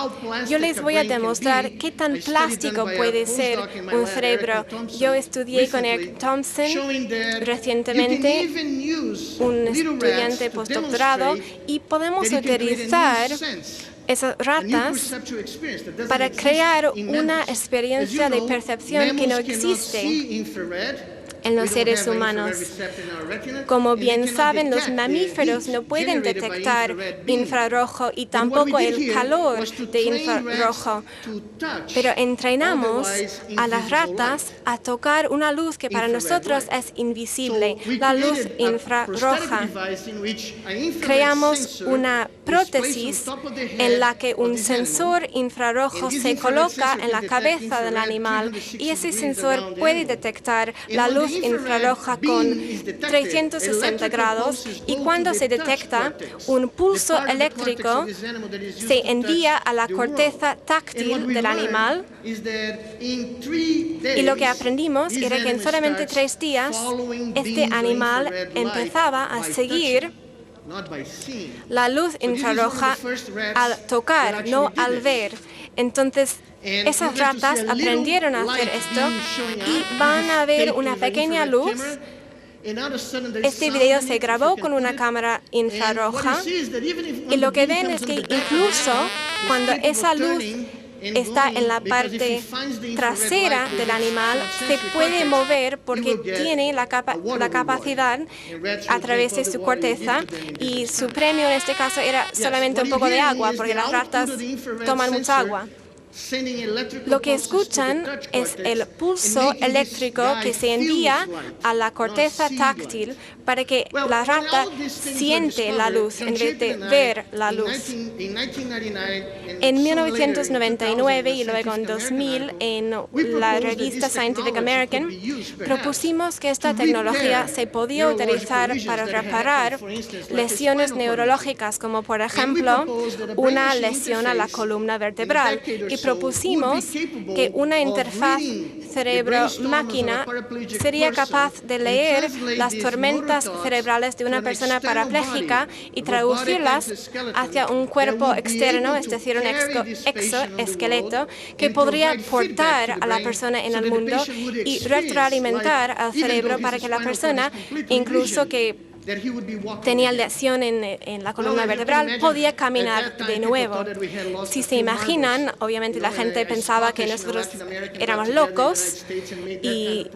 Yo les voy a demostrar qué tan plástico puede ser un cerebro. Yo estudié con Eric Thompson recientemente, un estudiante postdoctorado, y podemos utilizar esas ratas para crear una experiencia de percepción que no existe en los seres humanos. Como bien saben, los mamíferos no pueden detectar infrarrojo y tampoco el calor de infrarrojo, pero entrenamos a las ratas a tocar una luz que para nosotros es invisible, la luz infrarroja. Creamos una prótesis en la que un sensor infrarrojo se coloca en la cabeza del animal y ese sensor puede detectar la luz infrarroja con 360 grados y cuando se detecta un pulso eléctrico se envía a la corteza táctil del animal y lo que aprendimos era que en solamente 3 días este animal empezaba a seguir la luz infrarroja al tocar, no al ver. Entonces, esas ratas aprendieron a hacer esto y van a ver una pequeña luz. Este video se grabó con una cámara infrarroja y lo que ven es que incluso cuando esa luz está en la parte trasera del animal, se puede mover porque tiene la capacidad a través de su corteza y su premio en este caso era solamente un poco de agua porque las ratas toman mucha agua. Lo que escuchan es el pulso eléctrico que se envía a la corteza táctil para que la rata siente la luz en vez de ver la luz. En 1999 y luego en 2000, en la revista Scientific American, propusimos que esta tecnología se podía utilizar para reparar lesiones neurológicas, como por ejemplo una lesión a la columna vertebral. Y propusimos que una interfaz cerebro-máquina sería capaz de leer las tormentas cerebrales de una persona parapléjica y traducirlas hacia un cuerpo externo, es decir, un exoesqueleto, que podría portar a la persona en el mundo y retroalimentar al cerebro para que la persona, incluso que tenía lesión en la columna vertebral, podía caminar de nuevo. Si se imaginan, obviamente la gente pensaba que nosotros éramos locos y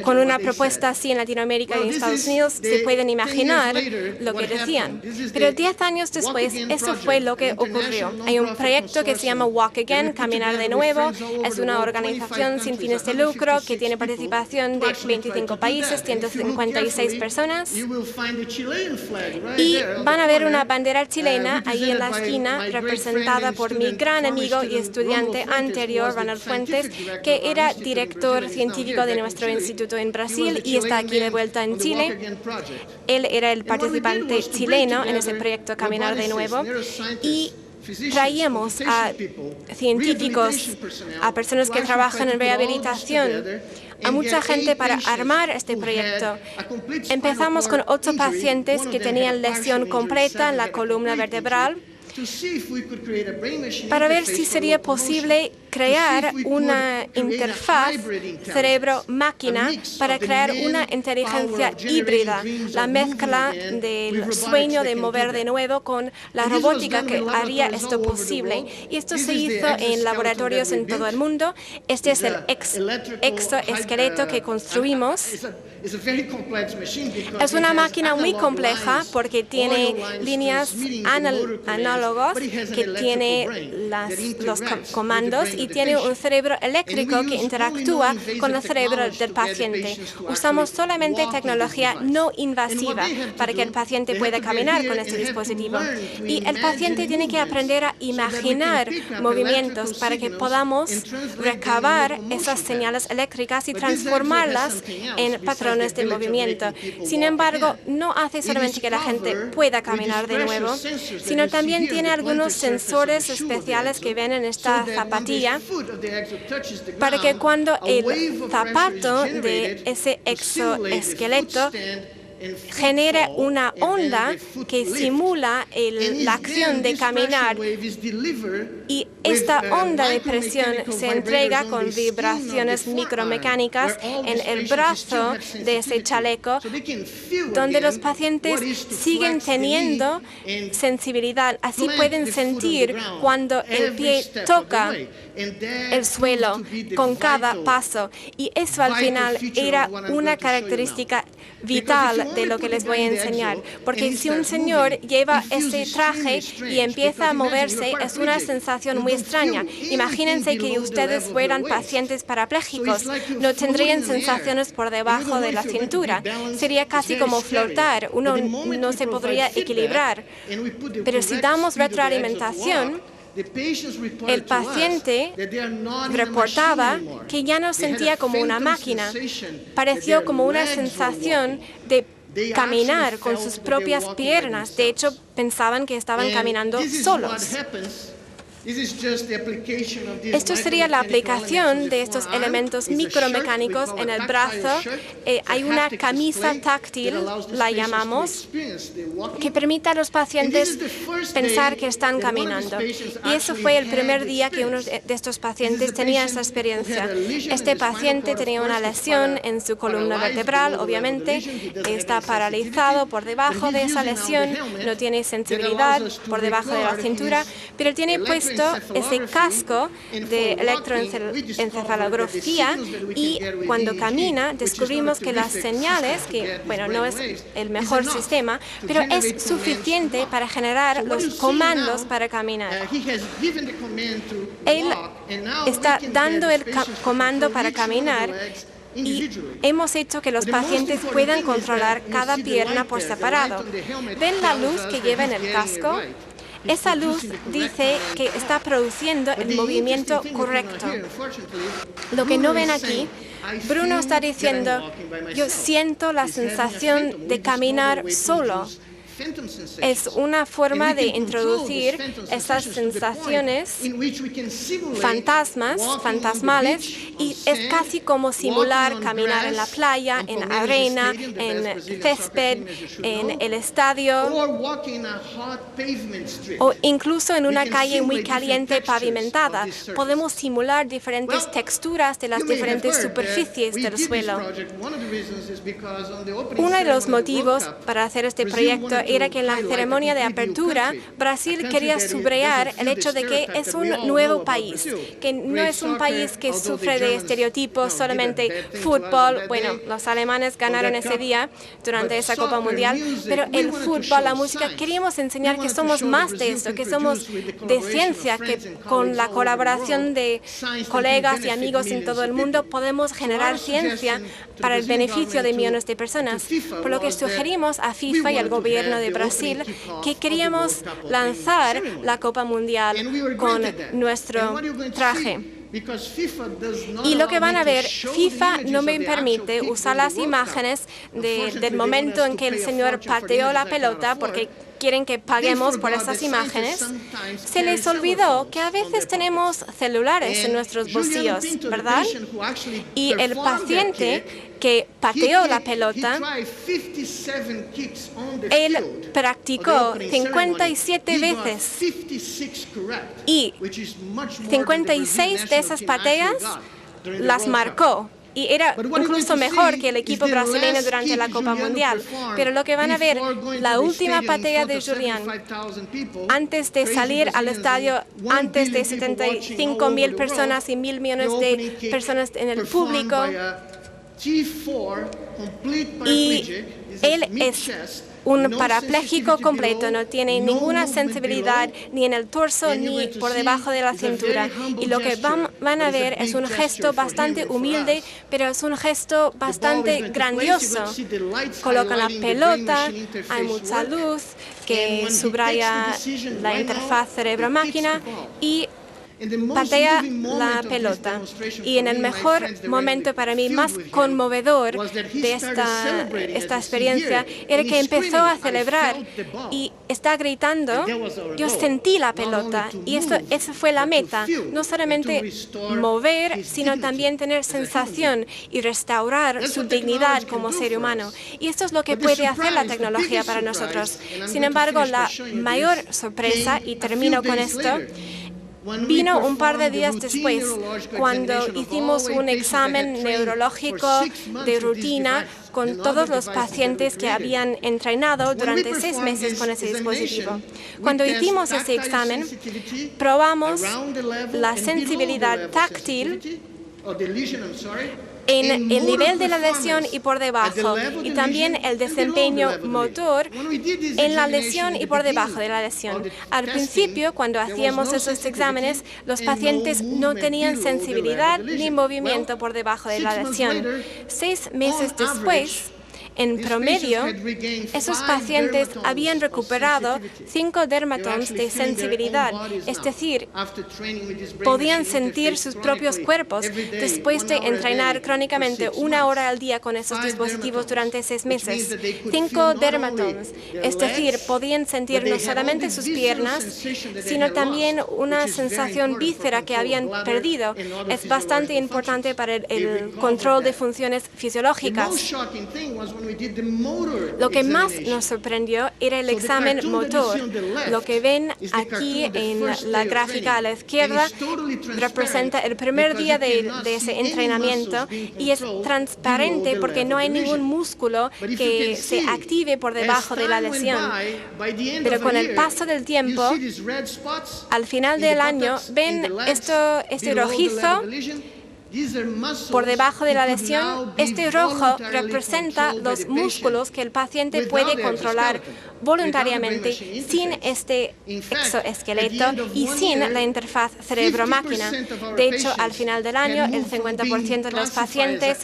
con una propuesta así en Latinoamérica y en Estados Unidos se pueden imaginar lo que decían. Pero 10 años después, eso fue lo que ocurrió. Hay un proyecto que se llama Walk Again, Caminar de Nuevo. Es una organización sin fines de lucro que tiene participación de 25 países, 156 personas. Y van a ver una bandera chilena ahí en la esquina, representada por mi gran amigo y estudiante anterior, Ronald Fuentes, que era director científico de nuestro instituto en Brasil y está aquí de vuelta en Chile. Él era el participante chileno en ese proyecto Caminar de Nuevo y traíamos a científicos, a personas que trabajan en rehabilitación, a mucha gente para armar este proyecto. Empezamos con 8 pacientes que tenían lesión completa en la columna vertebral para ver si sería posible crear una interfaz cerebro-máquina para crear una inteligencia híbrida, la mezcla del sueño de mover de nuevo con la robótica que haría esto posible. Y esto se hizo en laboratorios en todo el mundo. Este es el exoesqueleto que construimos. Es una máquina muy compleja porque tiene líneas análogas que tiene los comandos y tiene un cerebro eléctrico que interactúa con el cerebro del paciente. Usamos solamente tecnología no invasiva para que el paciente pueda caminar con este dispositivo. Y el paciente tiene que aprender a imaginar movimientos para que podamos recabar esas señales eléctricas y transformarlas en patrones de movimiento. Sin embargo, no hace solamente que la gente pueda caminar de nuevo, sino también tiene algunos sensores especiales que ven en esta zapatilla para que cuando el zapato de ese exoesqueleto genera una onda que simula la acción de caminar, y esta onda de presión se entrega con vibraciones micromecánicas en el brazo de ese chaleco, donde los pacientes siguen teniendo sensibilidad. Así pueden sentir cuando el pie toca el suelo con cada paso, y eso al final era una característica vital de lo que les voy a enseñar, porque si un señor lleva ese traje y empieza a moverse, es una sensación muy extraña. Imagínense que ustedes fueran pacientes parapléjicos, no tendrían sensaciones por debajo de la cintura, sería casi como flotar, uno no se podría equilibrar. Pero si damos retroalimentación, el paciente reportaba que ya no sentía como una máquina, pareció como una sensación de caminar con sus propias piernas. De hecho, pensaban que estaban caminando solos. Esto sería la aplicación de estos elementos micromecánicos en el brazo. Hay una camisa táctil, la llamamos, que permite a los pacientes pensar que están caminando. Y eso fue el primer día que uno de estos pacientes tenía esa experiencia. Este paciente tenía una lesión en su columna vertebral, obviamente, está paralizado por debajo de esa lesión, no tiene sensibilidad por debajo de la cintura, pero tiene puesto ese casco de electroencefalografía, y cuando camina descubrimos que las señales, que bueno, no es el mejor sistema, pero es suficiente para generar los comandos para caminar. Él está dando el comando para caminar, y hemos hecho que los pacientes puedan controlar cada pierna por separado. ¿Ven la luz que lleva en el casco? Esa luz dice que está produciendo el movimiento correcto. Lo que no ven aquí, Bruno está diciendo, yo siento la sensación de caminar solo. Es una forma de introducir esas sensaciones fantasmales, y es casi como simular caminar en la playa, en arena, en césped, en el estadio, o incluso en una calle muy caliente pavimentada. Podemos simular diferentes texturas de las diferentes superficies del suelo. Uno de los motivos para hacer este proyecto era que en la ceremonia de apertura, Brasil quería subrayar el hecho de que es un nuevo país, que no es un país que sufre de estereotipos, solamente fútbol. Bueno, los alemanes ganaron ese día durante esa Copa Mundial, pero el fútbol, la música, queríamos enseñar que somos más de esto, que somos de ciencia, que con la colaboración de colegas y amigos en todo el mundo podemos generar ciencia para el beneficio de millones de personas. Por lo que sugerimos a FIFA y al gobierno de Brasil que queríamos lanzar la Copa Mundial con nuestro traje. Y lo que van a ver, FIFA no me permite usar las imágenes del momento en que el señor pateó la pelota, porque quieren que paguemos por esas imágenes. Se les olvidó que a veces tenemos celulares en nuestros bolsillos, ¿verdad? Y el paciente que pateó la pelota, él practicó 57 veces, y 56 de esas pateas las marcó. Y era incluso mejor que el equipo brasileño durante la Copa Mundial. Pero lo que van a ver, la última patea de Julián, antes de salir al estadio, antes de 75.000 personas y 1.000 millones de personas en el público, y él es un parapléjico completo, no tiene ninguna sensibilidad ni en el torso ni por debajo de la cintura. Y lo que van a ver es un gesto bastante humilde, pero es un gesto bastante grandioso. Colocan la pelota, hay mucha luz que subraya la interfaz cerebro-máquina, y patea la pelota. Y en el mejor momento para mí, más conmovedor de esta experiencia, era que empezó a celebrar y está gritando, yo sentí la pelota. Y esa fue la meta, no solamente mover, sino también tener sensación y restaurar su dignidad como ser humano. Y esto es lo que puede hacer la tecnología para nosotros. Sin embargo, la mayor sorpresa, y termino con esto, vino un par de días después, cuando hicimos un examen neurológico de rutina con todos los pacientes que habían entrenado durante 6 meses con ese dispositivo. Cuando hicimos ese examen, probamos la sensibilidad táctil en el nivel de la lesión y por debajo, y también el desempeño motor en la lesión y por debajo de la lesión. Al principio, cuando hacíamos esos exámenes, los pacientes no tenían sensibilidad ni movimiento por debajo de la lesión. 6 meses después, en promedio, esos pacientes habían recuperado 5 dermatomes de sensibilidad, es decir, podían sentir sus propios cuerpos después de entrenar crónicamente 1 hora al día con esos dispositivos durante 6 meses. 5 dermatomes, es decir, podían sentir no solamente sus piernas, sino también una sensación víscera que habían perdido. Es bastante importante para el control de funciones fisiológicas. Lo que más nos sorprendió era el examen motor. Lo que ven aquí en la gráfica a la izquierda representa el primer día de ese entrenamiento y es transparente porque no hay ningún músculo que se active por debajo de la lesión. Pero con el paso del tiempo, al final del año, ven este rojizo por debajo de la lesión. Este rojo representa los músculos que el paciente puede controlar voluntariamente sin este exoesqueleto y sin la interfaz cerebro-máquina. De hecho, al final del año, el 50% de los pacientes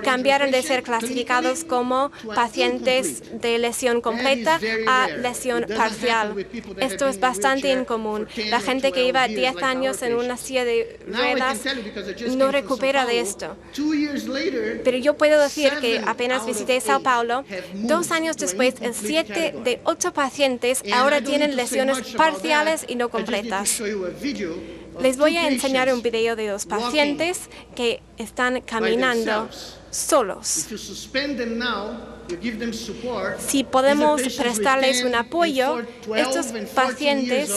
cambiaron de ser clasificados como pacientes de lesión completa a lesión parcial. Esto es bastante incomún. La gente que lleva 10 años en una silla de ruedas no recupera de esto. Pero yo puedo decir que apenas visité Sao Paulo, 2 años después, el 7 de 8 pacientes ahora tienen lesiones parciales y no completas. Les voy a enseñar un video de 2 pacientes que están caminando solos. Si podemos prestarles un apoyo, estos pacientes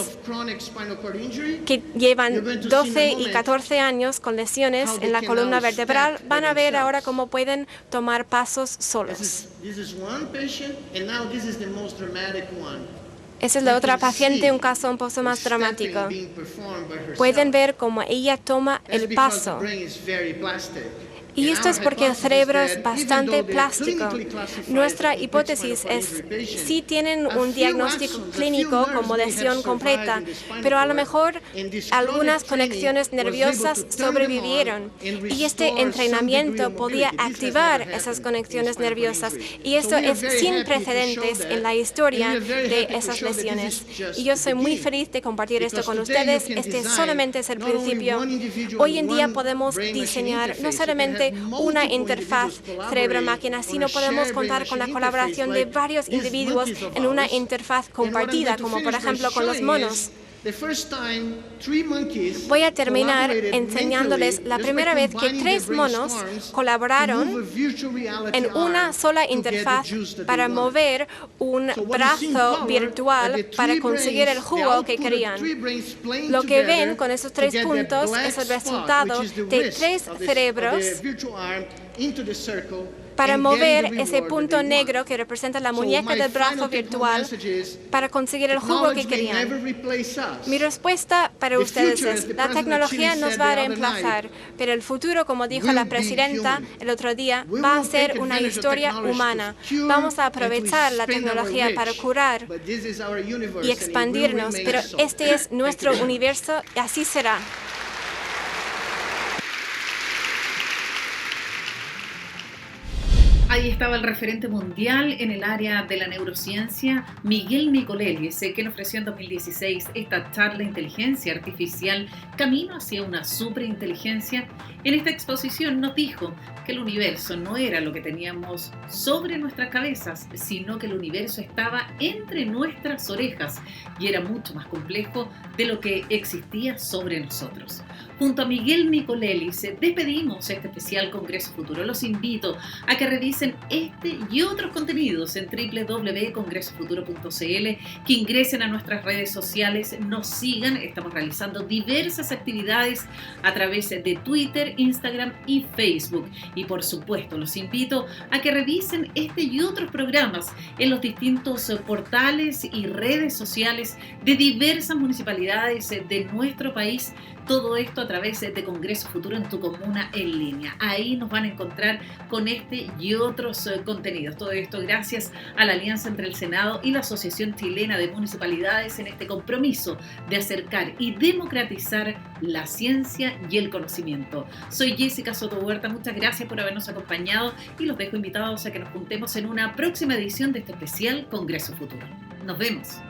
que llevan 12 y 14 años con lesiones en la columna vertebral van a ver ahora cómo pueden tomar pasos solos. Esa es la otra paciente, un caso un poco más dramático. Pueden ver cómo ella toma el paso. Y esto es porque el cerebro es bastante plástico. Nuestra hipótesis es si tienen un diagnóstico clínico como lesión completa, pero a lo mejor algunas conexiones nerviosas sobrevivieron y este entrenamiento podía activar esas conexiones nerviosas. Y esto es sin precedentes en la historia de esas lesiones. Y yo soy muy feliz de compartir esto con ustedes. Este solamente es el principio. Hoy en día podemos diseñar no solamente una interfaz cerebro-máquina, sino podemos contar con la colaboración de varios individuos en una interfaz compartida, como por ejemplo con los monos. Voy a terminar enseñándoles la primera vez que 3 monos colaboraron en una sola interfaz para mover un brazo virtual para conseguir el jugo que querían. Lo que ven con esos 3 puntos es el resultado de 3 cerebros para mover ese punto negro que representa la muñeca del brazo virtual para conseguir el jugo que querían. Mi respuesta para ustedes es, la tecnología nos va a reemplazar, pero el futuro, como dijo la presidenta el otro día, va a ser una historia humana. Vamos a aprovechar la tecnología para curar y expandirnos, pero este es nuestro universo y así será. Ahí estaba el referente mundial en el área de la neurociencia, Miguel Nicolelli, quien ofreció en 2016 esta charla Inteligencia Artificial, Camino hacia una superinteligencia. En esta exposición nos dijo que el universo no era lo que teníamos sobre nuestras cabezas, sino que el universo estaba entre nuestras orejas y era mucho más complejo de lo que existía sobre nosotros. Junto a Miguel Nicolelli despedimos este especial Congreso Futuro. Los invito a que revisen este y otros contenidos en www.congresofuturo.cl, que ingresen a nuestras redes sociales, nos sigan. Estamos realizando diversas actividades a través de Twitter, Instagram y Facebook. Y por supuesto, los invito a que revisen este y otros programas en los distintos portales y redes sociales de diversas municipalidades de nuestro país. Todo esto a través de Congreso Futuro en tu comuna en línea. Ahí nos van a encontrar con este y otros contenidos. Todo esto gracias a la alianza entre el Senado y la Asociación Chilena de Municipalidades en este compromiso de acercar y democratizar la ciencia y el conocimiento. Soy Jessica Soto Huerta, muchas gracias por habernos acompañado y los dejo invitados a que nos juntemos en una próxima edición de este especial Congreso Futuro. Nos vemos.